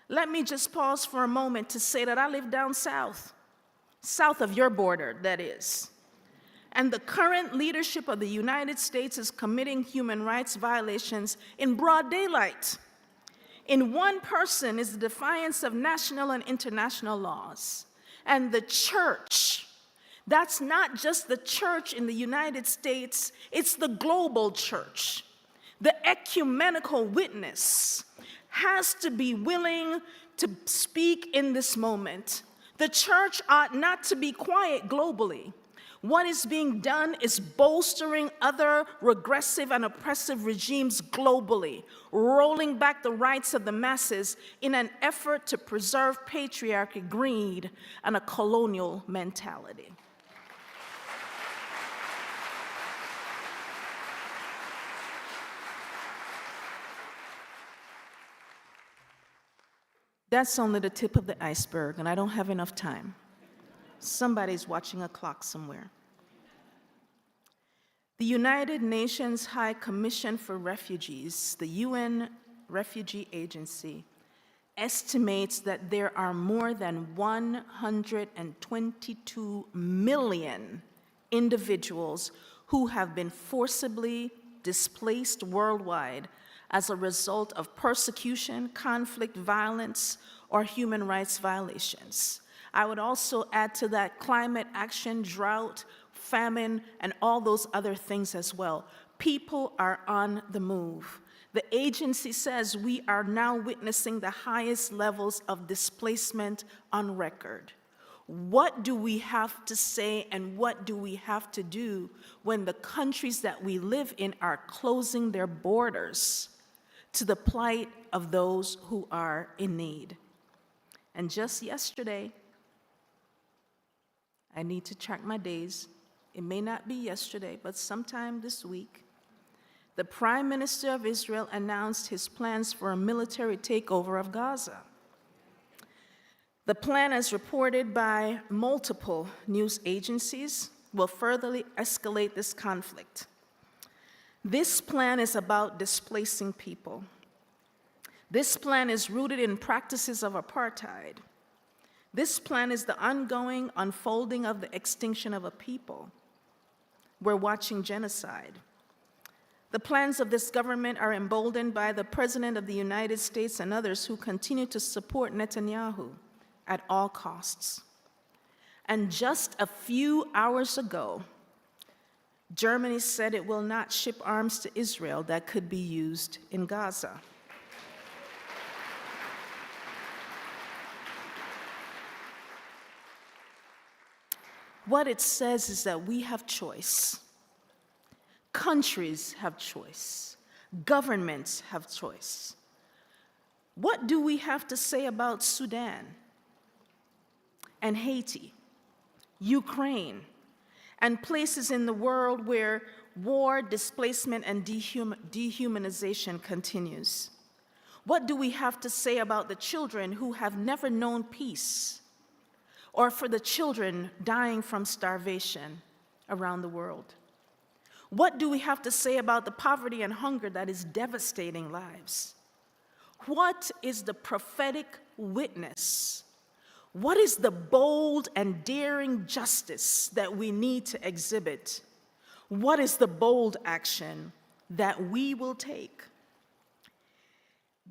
[SPEAKER 5] Let me just pause for a moment to say that I live down south of your border, that is. And the current leadership of the United States is committing human rights violations in broad daylight. In one person is the defiance of national and international laws. And the church, that's not just the church in the United States, it's the global church. The ecumenical witness has to be willing to speak in this moment. The church ought not to be quiet globally. What is being done is bolstering other regressive and oppressive regimes globally, rolling back the rights of the masses in an effort to preserve patriarchy, greed, and a colonial mentality. That's only the tip of the iceberg, and I don't have enough time. Somebody's watching a clock somewhere. The United Nations High Commission for Refugees, the UN Refugee Agency, estimates that there are more than 122 million individuals who have been forcibly displaced worldwide as a result of persecution, conflict, violence, or human rights violations. I would also add to that climate action, drought, famine, and all those other things as well. People are on the move. The agency says we are now witnessing the highest levels of displacement on record. What do we have to say and what do we have to do when the countries that we live in are closing their borders to the plight of those who are in need? And just yesterday, I need to track my days. It may not be yesterday, but sometime this week, the Prime Minister of Israel announced his plans for a military takeover of Gaza. The plan, as reported by multiple news agencies, will further escalate this conflict. This plan is about displacing people. This plan is rooted in practices of apartheid. This plan is the ongoing unfolding of the extinction of a people. We're watching genocide. The plans of this government are emboldened by the President of the United States and others who continue to support Netanyahu at all costs. And just a few hours ago, Germany said it will not ship arms to Israel that could be used in Gaza. What it says is that we have choice. Countries have choice. Governments have choice. What do we have to say about Sudan and Haiti, Ukraine, and places in the world where war, displacement, and dehumanization continues? What do we have to say about the children who have never known peace, or for the children dying from starvation around the world? What do we have to say about the poverty and hunger that is devastating lives? What is the prophetic witness? What is the bold and daring justice that we need to exhibit? What is the bold action that we will take?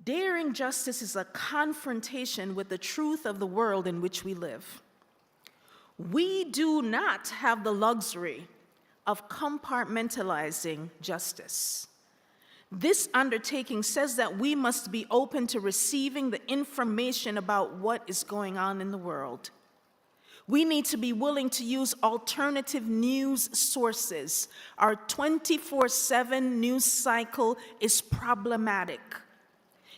[SPEAKER 5] Daring justice is a confrontation with the truth of the world in which we live. We do not have the luxury of compartmentalizing justice. This undertaking says that we must be open to receiving the information about what is going on in the world. We need to be willing to use alternative news sources. Our 24/7 news cycle is problematic.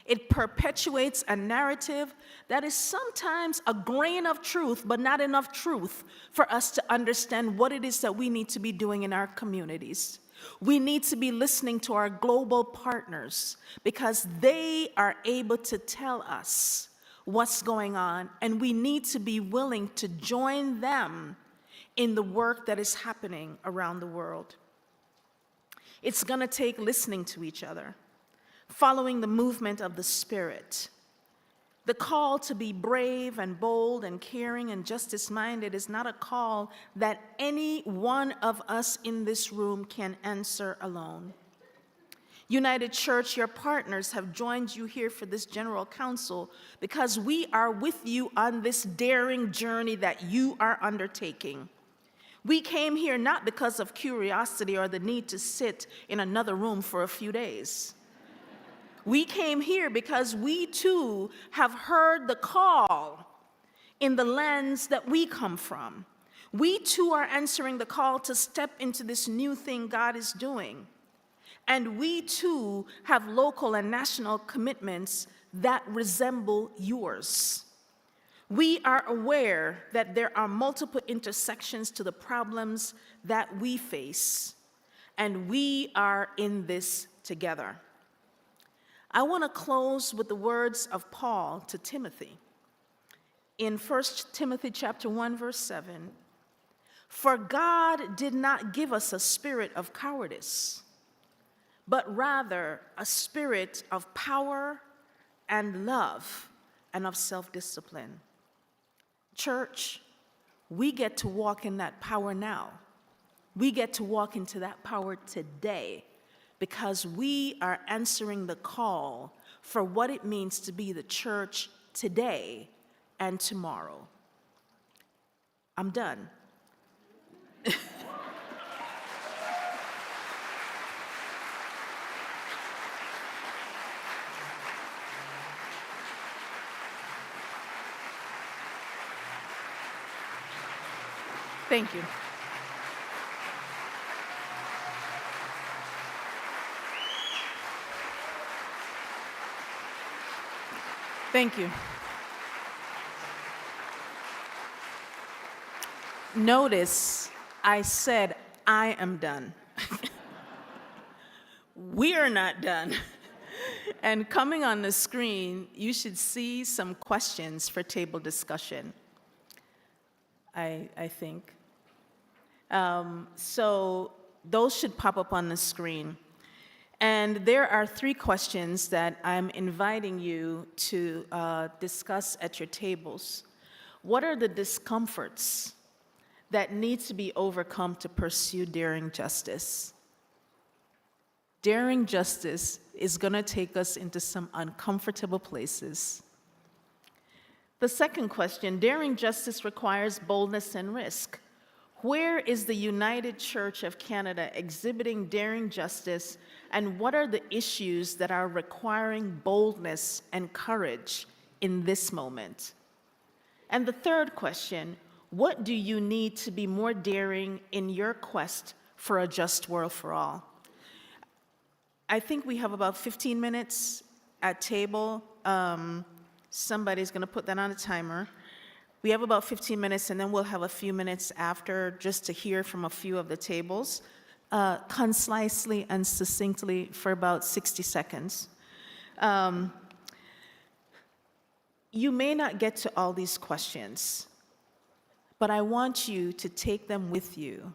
[SPEAKER 5] It perpetuates a narrative that is sometimes a grain of truth, but not enough truth for us to understand what it is that we need to be doing in our communities. We need to be listening to our global partners because they are able to tell us what's going on, and we need to be willing to join them in the work that is happening around the world. It's going to take listening to each other, following the movement of the Spirit. The call to be brave and bold and caring and justice-minded is not a call that any one of us in this room can answer alone. United Church, your partners have joined you here for this General Council because we are with you on this daring journey that you are undertaking. We came here not because of curiosity or the need to sit in another room for a few days. We came here because we too have heard the call in the lands that we come from. We too are answering the call to step into this new thing God is doing. And we too have local and national commitments that resemble yours. We are aware that there are multiple intersections to the problems that we face, and we are in this together. I want to close with the words of Paul to Timothy. In 1 Timothy chapter 1, verse 7, "For God did not give us a spirit of cowardice, but rather a spirit of power and love and of self-discipline." Church, we get to walk in that power now. We get to walk into that power today because we are answering the call for what it means to be the church today and tomorrow. I'm done. Thank you. Thank you. Notice I said I am done. We are not done. And coming on the screen, you should see some questions for table discussion, I think. So those should pop up on the screen. And there are 3 questions that I'm inviting you to discuss at your tables. What are the discomforts that need to be overcome to pursue daring justice? Daring justice is going to take us into some uncomfortable places. The second question, daring justice requires boldness and risk. Where is the United Church of Canada exhibiting daring justice, and what are the issues that are requiring boldness and courage in this moment? And the third question, what do you need to be more daring in your quest for a just world for all? I think we have about 15 minutes at table. Somebody's going to put that on a timer. We have about 15 minutes, and then we'll have a few minutes after just to hear from a few of the tables, concisely and succinctly for about 60 seconds. You may not get to all these questions, but I want you to take them with you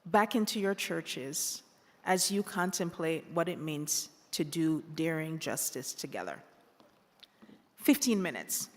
[SPEAKER 5] back into your churches as you contemplate what it means to do daring justice together. 15 minutes.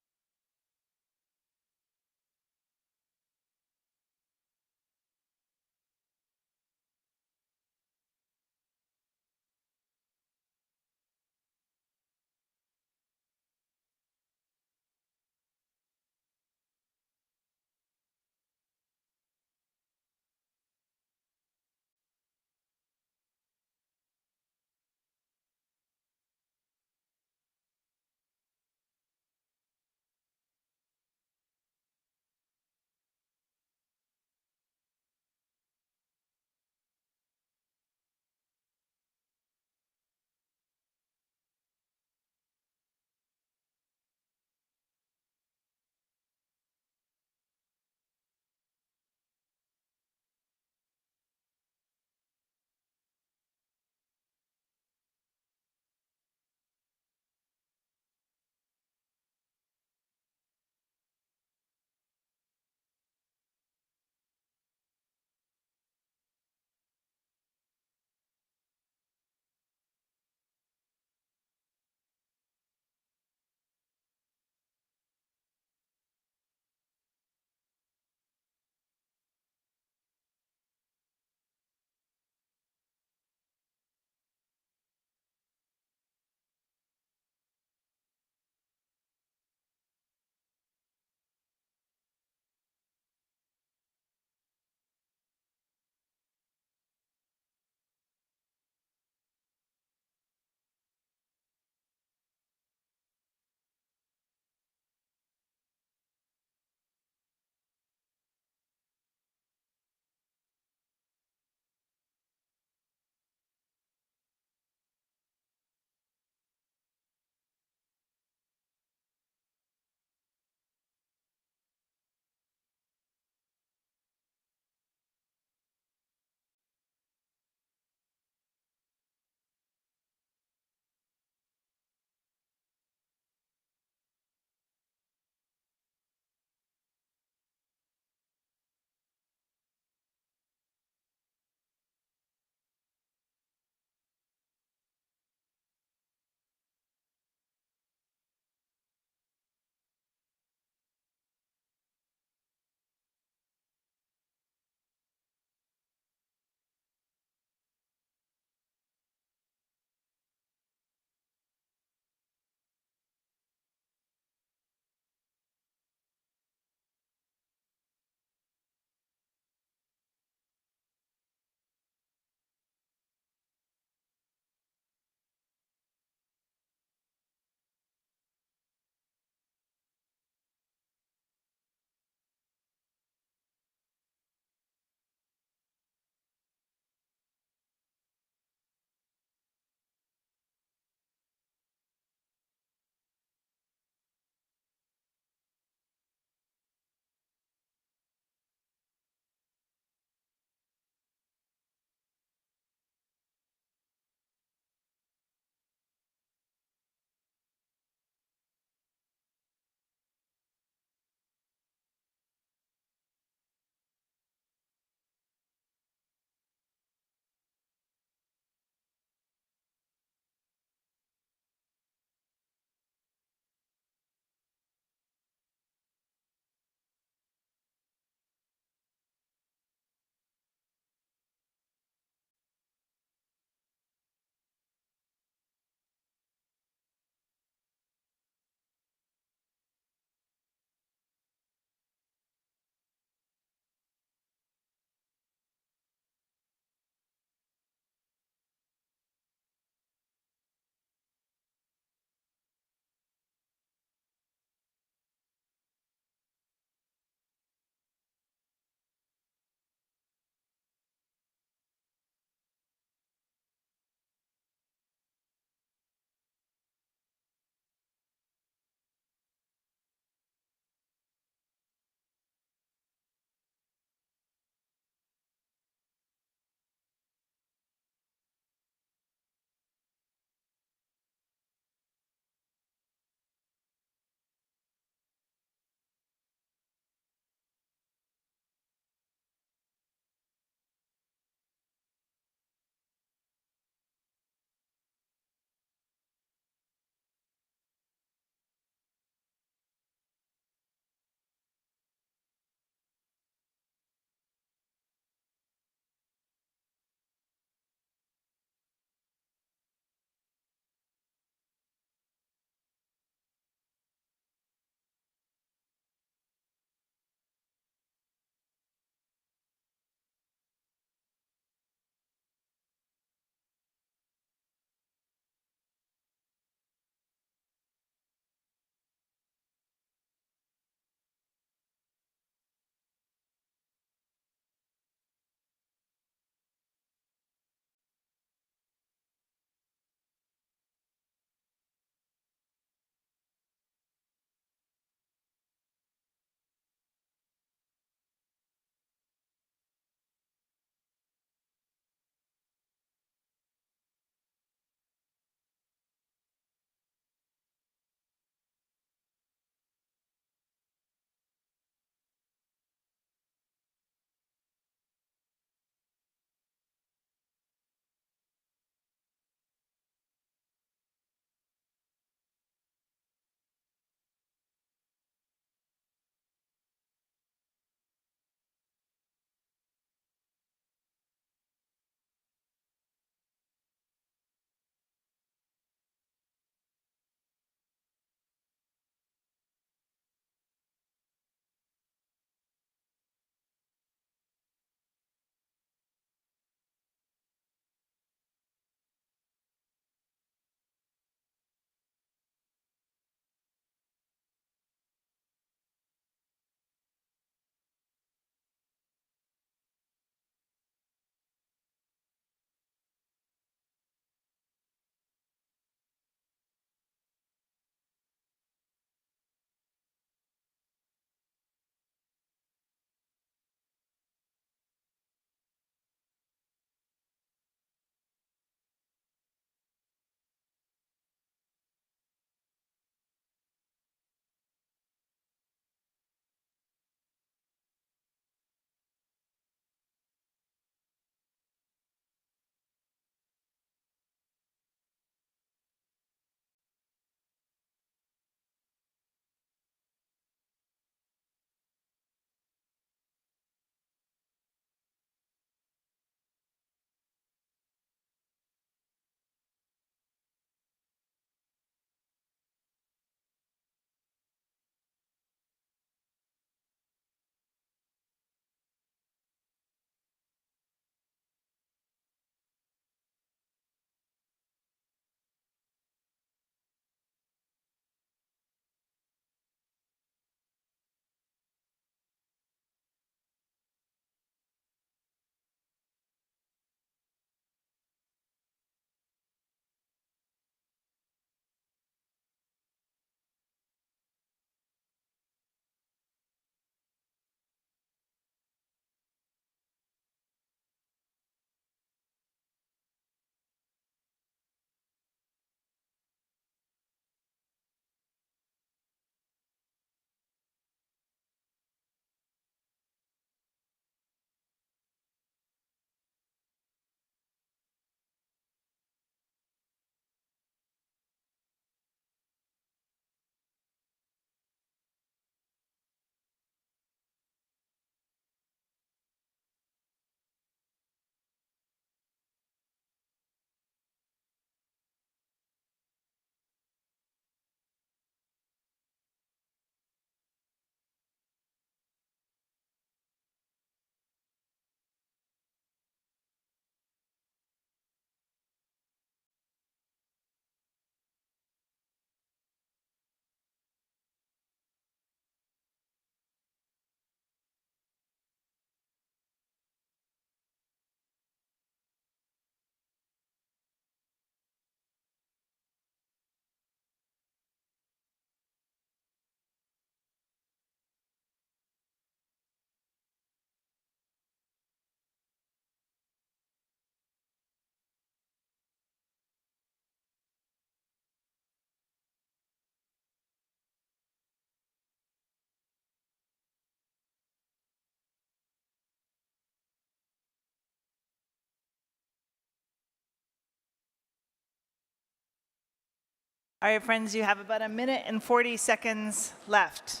[SPEAKER 1] All right, friends, you have about 1 minute and 40 seconds left.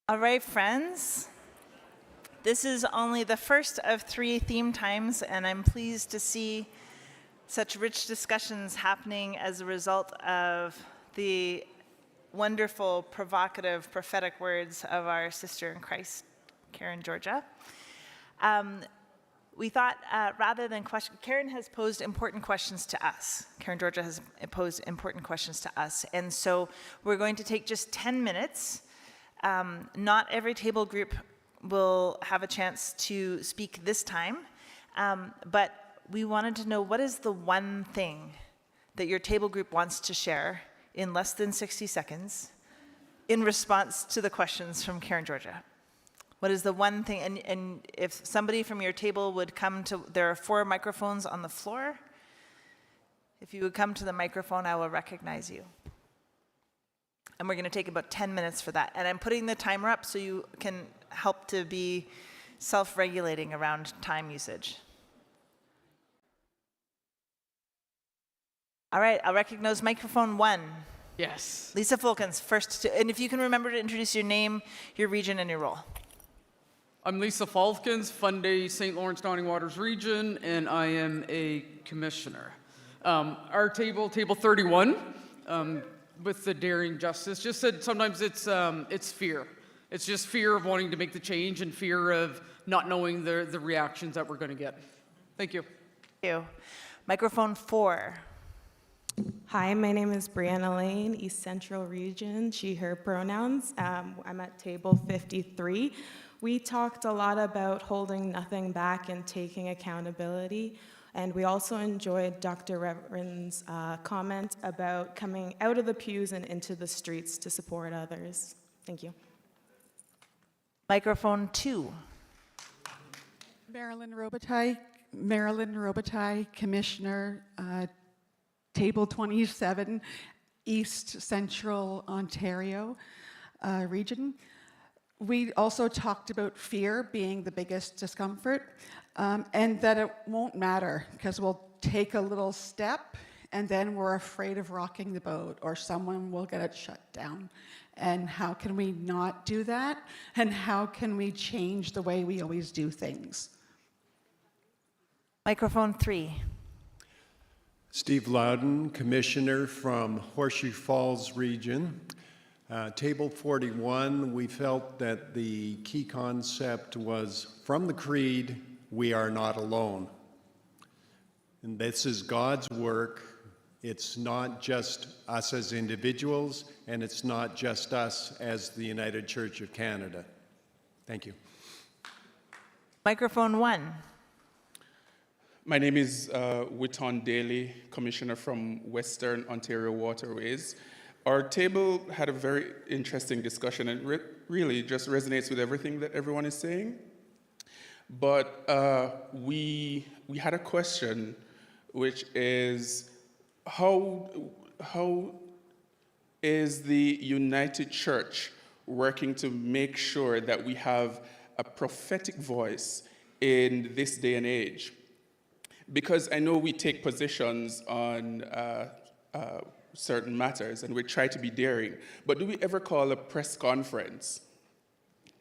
[SPEAKER 1] All right, friends. This is only the first of 3 theme times, and I'm pleased to see such rich discussions happening as a result of the wonderful, provocative, prophetic words of our sister in Christ, Karen Georgia. We thought rather than question, Karen has posed important questions to us. Karen Georgia has posed important questions to us. And so we're going to take just 10 minutes. Not every table group will have a chance to speak this time, but we wanted to know, what is the one thing that your table group wants to share in less than 60 seconds in response to the questions from Karen Georgia? What is the one thing, and if somebody from your table would come to, there are 4 microphones on the floor. If you would come to the microphone, I will recognize you. And we're going to take about 10 minutes for that. And I'm putting the timer up so you can help to be self-regulating around time usage. All right, I'll recognize microphone 1.
[SPEAKER 6] Yes.
[SPEAKER 1] Lisa Fulkins, first. And if you can remember to introduce your name, your region, and your role.
[SPEAKER 6] I'm Lisa Falkins, Funday, St. Lawrence, Downing Waters region, and I am a commissioner. Our table 31, with the daring justice, just said sometimes it's fear. It's just fear of wanting to make the change and fear of not knowing the reactions that we're going to get. Thank you.
[SPEAKER 1] Thank you. Microphone 4.
[SPEAKER 7] Hi, my name is Brianna Lane, East Central Region, she, her pronouns. I'm at table 53. We talked a lot about holding nothing back and taking accountability. And we also enjoyed Dr. Reverend's comment about coming out of the pews and into the streets to support others. Thank you.
[SPEAKER 1] Microphone 2.
[SPEAKER 8] Marilyn Robitaille, Commissioner, Table 27, East Central Ontario region. We also talked about fear being the biggest discomfort, and that it won't matter because we'll take a little step and then we're afraid of rocking the boat or someone will get it shut down. And how can we not do that? And how can we change the way we always do things?
[SPEAKER 1] Microphone 3.
[SPEAKER 9] Steve Loudon, Commissioner from Horseshoe Falls region. Table 41, we felt that the key concept was, from the creed, we are not alone. And this is God's work. It's not just us as individuals, and it's not just us as the United Church of Canada. Thank you.
[SPEAKER 1] Microphone 1.
[SPEAKER 10] My name is Witton Daly, Commissioner from Western Ontario Waterways. Our table had a very interesting discussion and really just resonates with everything that everyone is saying. But we had a question, which is, how is the United Church working to make sure that we have a prophetic voice in this day and age? Because I know we take positions on certain matters and we try to be daring, but do we ever call a press conference?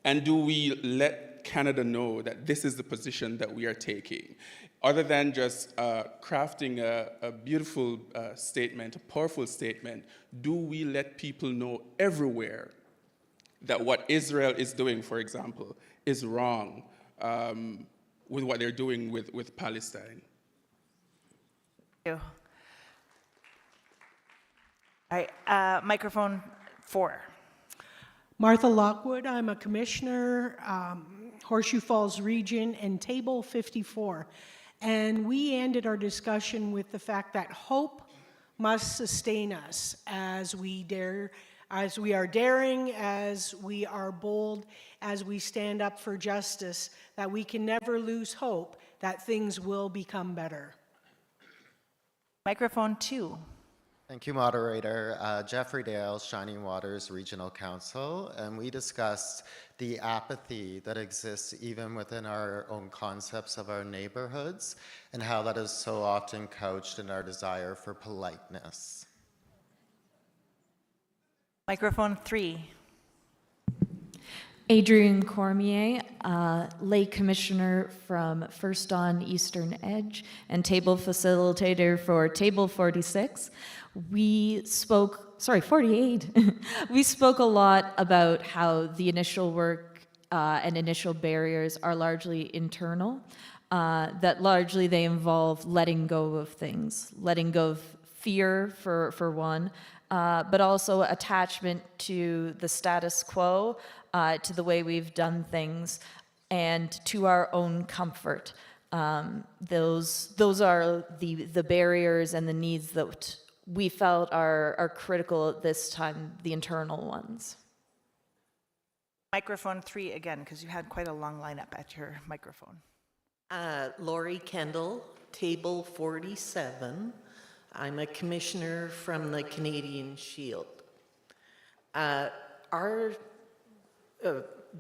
[SPEAKER 10] And do we let Canada know that this is the position that we are taking? Other than just crafting a beautiful statement, a powerful statement, do we let people know everywhere that what Israel is doing, for example, is wrong with what they're doing with Palestine?
[SPEAKER 1] Thank you. All right, microphone 4.
[SPEAKER 11] Martha Lockwood, I'm a commissioner, Horseshoe Falls Region, and Table 54. And we ended our discussion with the fact that hope must sustain us as we are daring, as we are bold, as we stand up for justice, that we can never lose hope that things will become better.
[SPEAKER 1] Microphone 2.
[SPEAKER 12] Thank you, moderator. Jeffrey Dale, Shining Waters Regional Council, and we discussed the apathy that exists even within our own concepts of our neighborhoods and how that is so often couched in our desire for politeness.
[SPEAKER 1] Microphone 3.
[SPEAKER 13] Adrienne Cormier, lay commissioner from First on Eastern Edge and table facilitator for Table 46. We spoke, 48. We spoke a lot about how the initial work and initial barriers are largely internal, that largely they involve letting go of things, letting go of fear for one, but also attachment to the status quo, to the way we've done things, and to our own comfort. Those are the barriers and the needs that we felt are critical at this time, the internal ones.
[SPEAKER 1] Microphone 3 again, because you had quite a long lineup at your microphone.
[SPEAKER 14] Laurie Kendall, Table 47. I'm a commissioner from the Canadian Shield. Our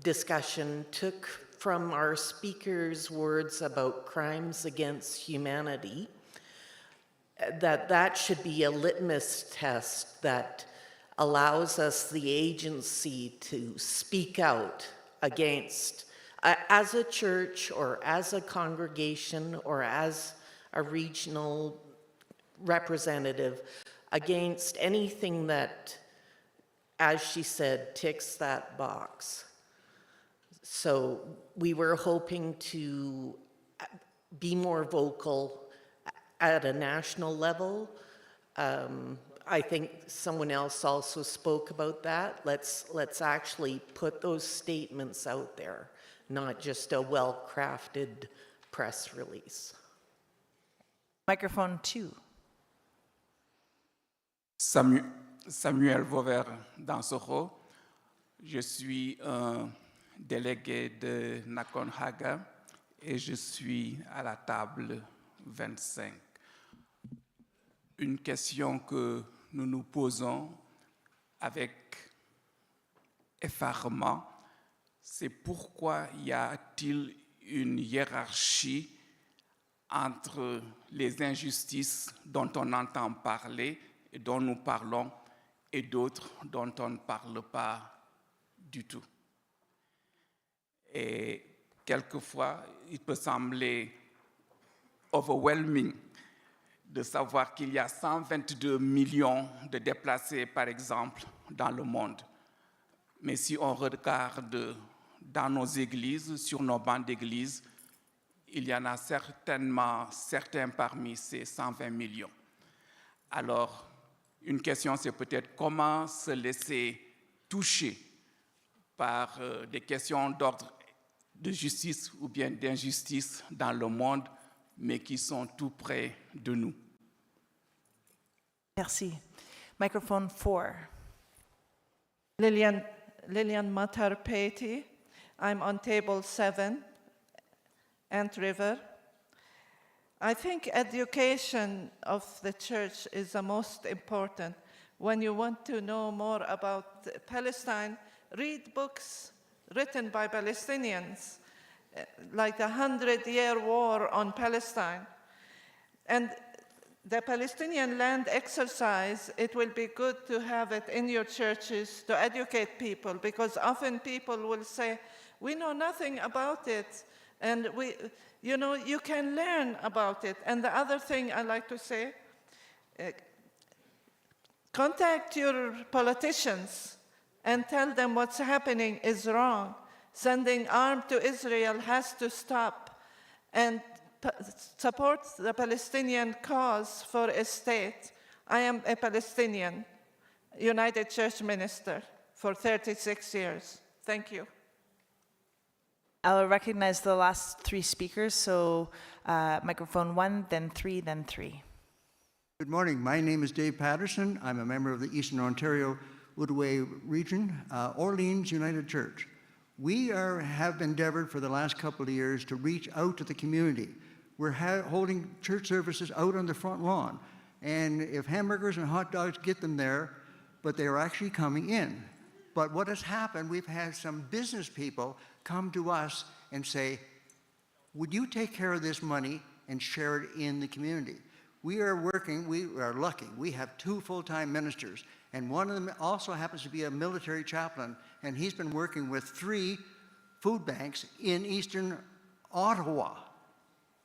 [SPEAKER 14] discussion took from our speaker's words about crimes against humanity, that should be a litmus test that allows us the agency to speak out against, as a church or as a congregation or as a regional representative, against anything that, as she said, ticks that box. So we were hoping to be more vocal at a national level. I think someone else also spoke about that. Let's actually put those statements out there, not just a well-crafted press release.
[SPEAKER 1] Microphone 2.
[SPEAKER 15] Samuel Vauvert d'Ansoro. Je suis un délégué de Nakonhaga et je suis à la table 25. Une question que nous nous posons avec effarement, c'est pourquoi y a-t-il une hiérarchie entre les injustices dont on entend parler et dont nous parlons et d'autres dont on ne parle pas du tout. Et quelquefois, il peut sembler overwhelming de savoir qu'il y a 122 millions de déplacés, par exemple, dans le monde. Mais si on regarde dans nos églises, sur nos bancs d'église, il y en a certainement certains parmi ces 120 millions. Alors, une question, c'est peut-être comment se laisser toucher par des questions d'ordre de justice ou bien d'injustice dans le monde, mais qui sont tout près de nous.
[SPEAKER 1] Merci. Microphone 4.
[SPEAKER 16] Lillian Matar-Peti. I'm on Table 7, Ant River. I think education of the church is the most important. When you want to know more about Palestine, read books written by Palestinians, like the 100-Year War on Palestine. And the Palestinian land exercise, it will be good to have it in your churches to educate people, because often people will say, we know nothing about it, and you can learn about it. And the other thing I like to say, contact your politicians and tell them what's happening is wrong. Sending arms to Israel has to stop, and support the Palestinian cause for a state. I am a Palestinian United Church minister for 36 years. Thank you.
[SPEAKER 1] I'll recognize the last three speakers, so microphone 1, then 3, then 3.
[SPEAKER 17] Good morning. My name is Dave Patterson. I'm a member of the Eastern Ontario Outaouais region, Orleans United Church. We have endeavored for the last couple of years to reach out to the community. We're holding church services out on the front lawn. And if hamburgers and hot dogs get them there, but they are actually coming in. But what has happened, we've had some business people come to us and say, would you take care of this money and share it in the community? We are lucky. We have 2 full-time ministers, and one of them also happens to be a military chaplain, and he's been working with 3 food banks in Eastern Ottawa.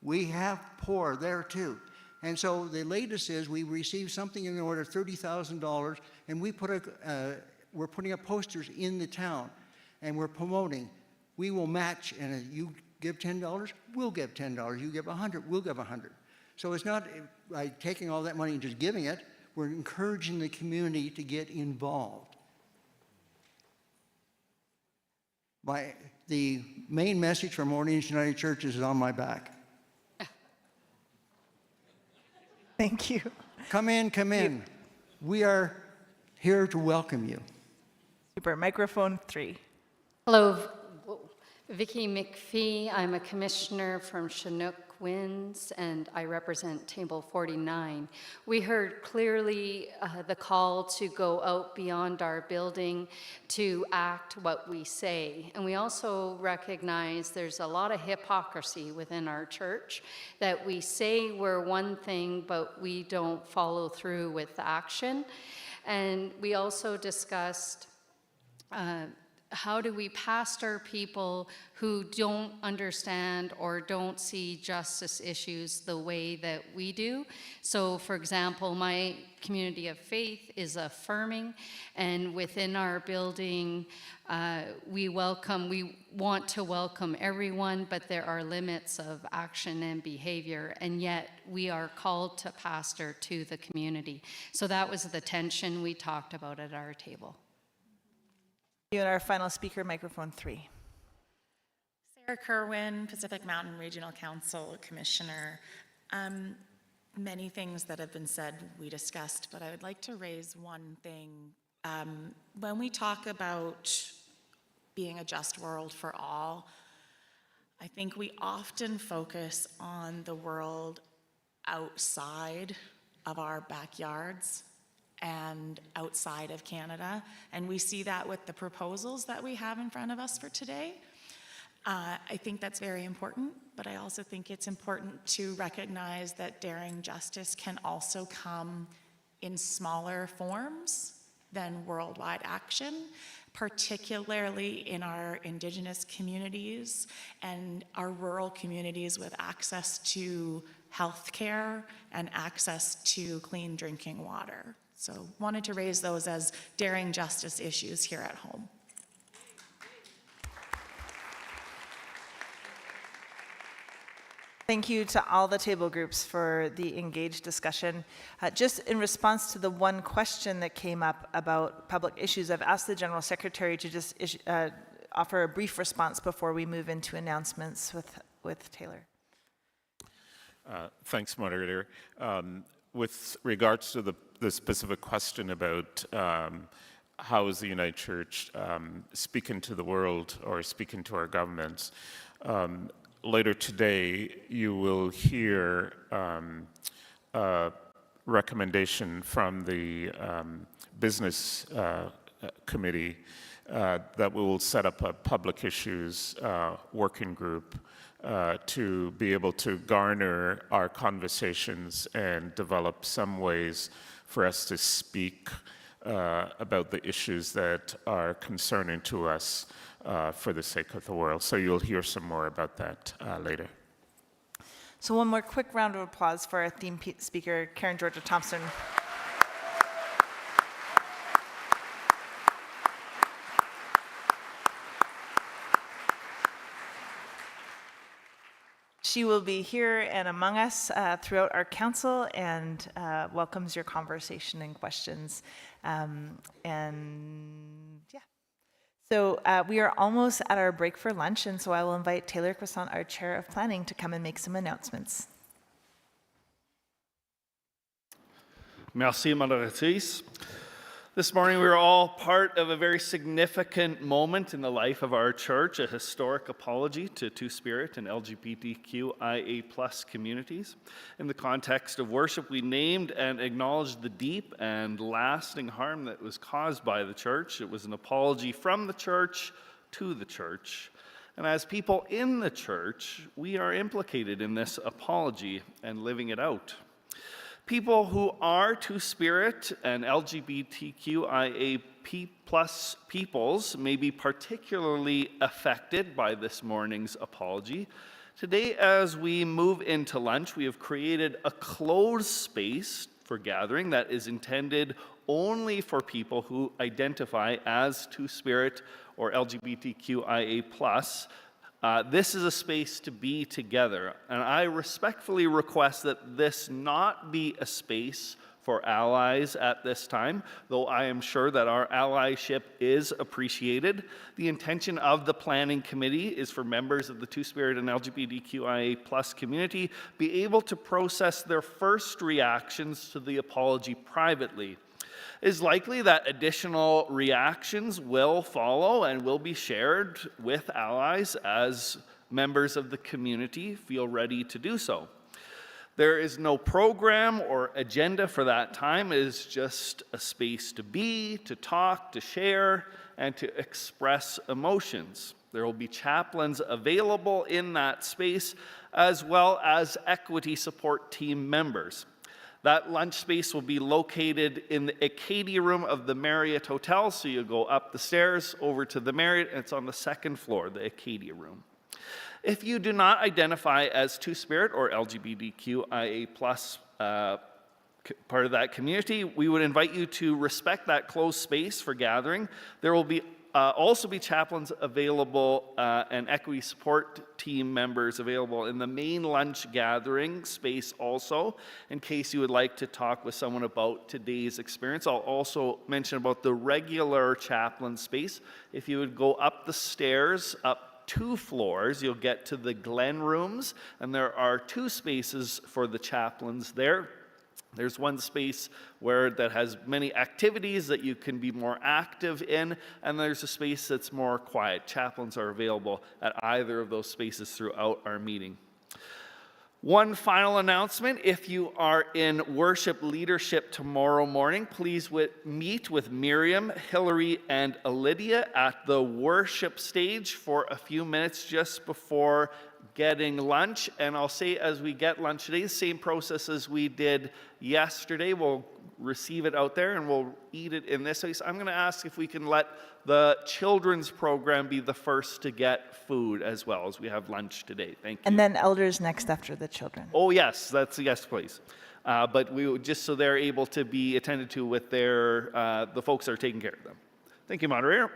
[SPEAKER 17] We have poor there too. And so the latest is we received something in the order of $30,000, and we're putting up posters in the town, and we're promoting. We will match, and you give $10, we'll give $10. You give 100, we'll give 100. So it's not like taking all that money and just giving it. We're encouraging the community to get involved. The main message from Orleans United Church is on my back.
[SPEAKER 1] Thank you.
[SPEAKER 17] Come in, come in. We are here to welcome you.
[SPEAKER 1] Super. Microphone 3.
[SPEAKER 18] Hello, Vicki McPhee. I'm a commissioner from Chinook Winds, and I represent Table 49. We heard clearly the call to go out beyond our building to act what we say. And we also recognize there's a lot of hypocrisy within our church, that we say we're one thing, but we don't follow through with action. And we also discussed how do we pastor people who don't understand or don't see justice issues the way that we do? So, for example, my community of faith is affirming, and within our building, we want to welcome everyone, but there are limits of action and behavior, and yet we are called to pastor to the community. So that was the tension we talked about at our table.
[SPEAKER 1] You and our final speaker, microphone 3.
[SPEAKER 19] Sarah Kerwin, Pacific Mountain Regional Council Commissioner. Many things that have been said we discussed, but I would like to raise one thing. When we talk about being a just world for all, I think we often focus on the world outside of our backyards and outside of Canada. And we see that with the proposals that we have in front of us for today. I think that's very important, but I also think it's important to recognize that daring justice can also come in smaller forms than worldwide action, particularly in our Indigenous communities and our rural communities with access to health care and access to clean drinking water. So wanted to raise those as daring justice issues here at home.
[SPEAKER 1] Thank you to all the table groups for the engaged discussion. Just in response to the one question that came up about public issues, I've asked the General Secretary to just offer a brief response before we move into announcements with Taylor.
[SPEAKER 3] Thanks, moderator. With regards to the specific question about how is the United Church speaking to the world or speaking to our governments, later today, you will hear a recommendation from the business committee that we will set up a public issues working group to be able to garner our conversations and develop some ways for us to speak about the issues that are concerning to us for the sake of the world. So you'll hear some more about that later.
[SPEAKER 1] So one more quick round of applause for our theme speaker, Karen Georgia Thompson. She will be here and among us throughout our council and welcomes your conversation and questions. So we are almost at our break for lunch, and so I will invite Taylor Croissant, our Chair of Planning, to come and make some announcements.
[SPEAKER 20] Merci, modératrice. This morning, we are all part of a very significant moment in the life of our church, a historic apology to Two-Spirit and LGBTQIA+ communities. In the context of worship, we named and acknowledged the deep and lasting harm that was caused by the church. It was an apology from the church to the church. And as people in the church, we are implicated in this apology and living it out. People who are Two-Spirit and LGBTQIA+ peoples may be particularly affected by this morning's apology. Today, as we move into lunch, we have created a closed space for gathering that is intended only for people who identify as Two-Spirit or LGBTQIA+. This is a space to be together, and I respectfully request that this not be a space for allies at this time, though I am sure that our allyship is appreciated. The intention of the planning committee is for members of the Two-Spirit and LGBTQIA+ community be able to process their first reactions to the apology privately. It is likely that additional reactions will follow and will be shared with allies as members of the community feel ready to do so. There is no program or agenda for that time. It is just a space to be, to talk, to share, and to express emotions. There will be chaplains available in that space, as well as equity support team members. That lunch space will be located in the Acadia room of the Marriott Hotel, so you go up the stairs over to the Marriott, and it's on the second floor, the Acadia room. If you do not identify as Two-Spirit or LGBTQIA+ part of that community, we would invite you to respect that closed space for gathering. There will be also be chaplains available and equity support team members available in the main lunch gathering space also, in case you would like to talk with someone about today's experience. I'll also mention about the regular chaplain space. If you would go up the stairs, up 2 floors, you'll get to the Glen rooms, and there are 2 spaces for the chaplains there. There's one space that has many activities that you can be more active in, and there's a space that's more quiet. Chaplains are available at either of those spaces throughout our meeting. One final announcement: if you are in worship leadership tomorrow morning, please meet with Miriam, Hillary, and Lydia at the worship stage for a few minutes just before getting lunch. And I'll say, as we get lunch today, the same process as we did yesterday. We'll receive it out there and we'll eat it in this place. I'm going to ask if we can let the children's program be the first to get food as well, as we have lunch today. Thank you.
[SPEAKER 1] And then elders next after the children.
[SPEAKER 20] Oh yes, yes please. But we would, just so they're able to be attended to with their the folks that are taking care of them. Thank you, moderator.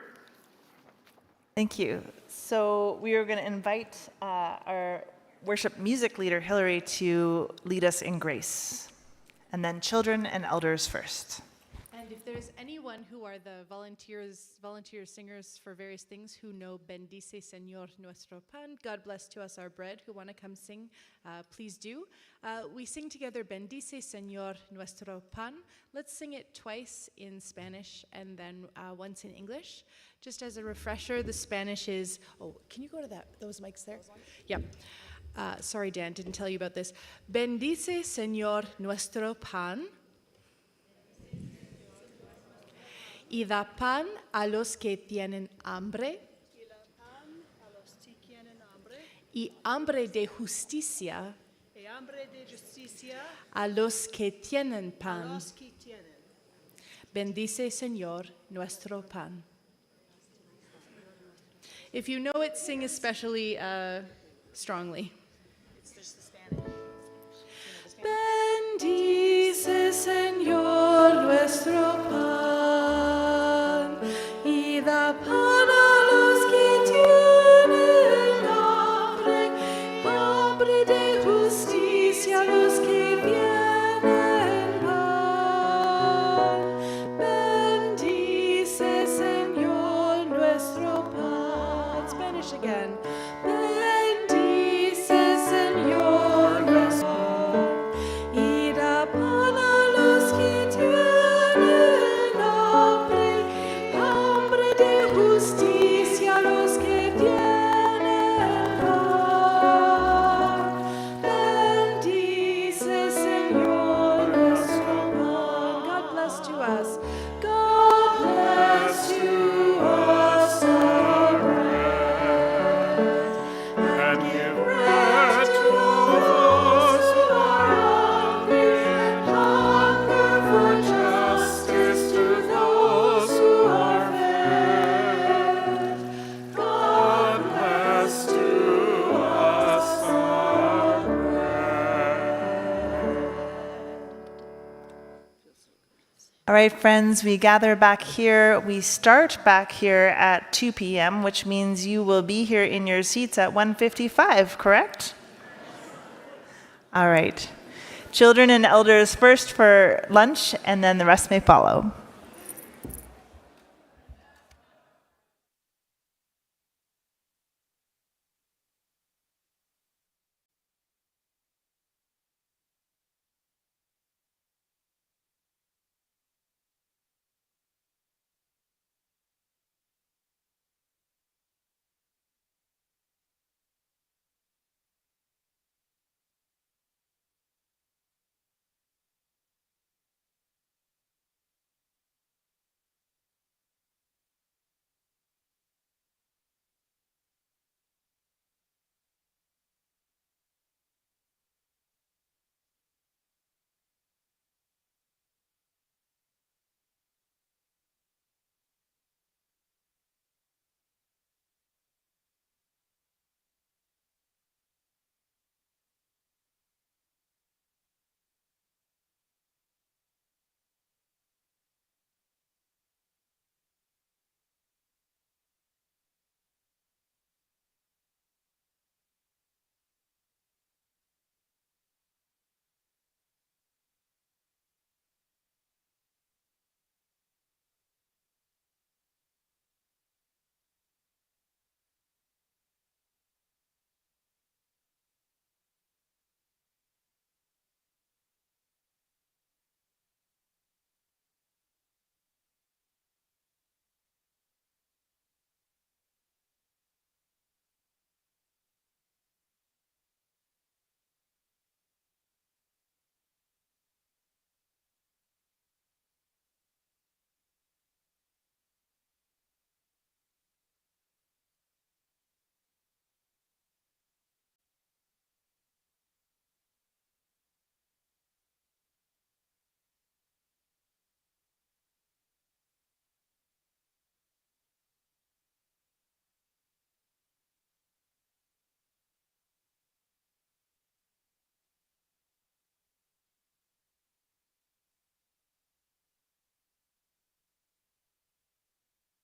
[SPEAKER 1] Thank you. So we are going to invite our worship music leader, Hillary, to lead us in grace. And then children and elders first.
[SPEAKER 21] And if there's there's anyone who are the volunteer singers for various things who know Bendice Señor Nuestro Pan, God bless to us our bread, who want to come sing, please do. We sing together Bendice Señor Nuestro Pan. Let's sing it twice in Spanish and then once in English. Just as a refresher, the Spanish is, oh, can you go to those mics there? Yep. Sorry, Dan, didn't tell you about this. Bendice Señor Nuestro Pan. Y da pan a los que tienen hambre. Y hambre de justicia a los que tienen pan. Bendice, Señor, nuestro pan. If you know it, sing especially strongly.
[SPEAKER 1] It's just the Spanish.
[SPEAKER 21] Bendice, Señor, nuestro pan, y da pan a los que tienen hambre, hambre de justicia a los que tienen pan. Bendice, Señor, nuestro pan. Spanish again. Bendice, Señor, nuestro pan. Y da pan a los que tienen hambre, hambre de justicia a los que tienen pan. Bendice, Señor, nuestro pan. God bless to us. God bless to us our bread. And give bread to those who are hungry, hunger for justice to those who are fed. God bless to us our
[SPEAKER 1] All right, friends, we gather back here. We start back here at 2 p.m., which means you will be here in your seats at 1:55, correct? All right. Children and elders first for lunch, and then the rest may follow.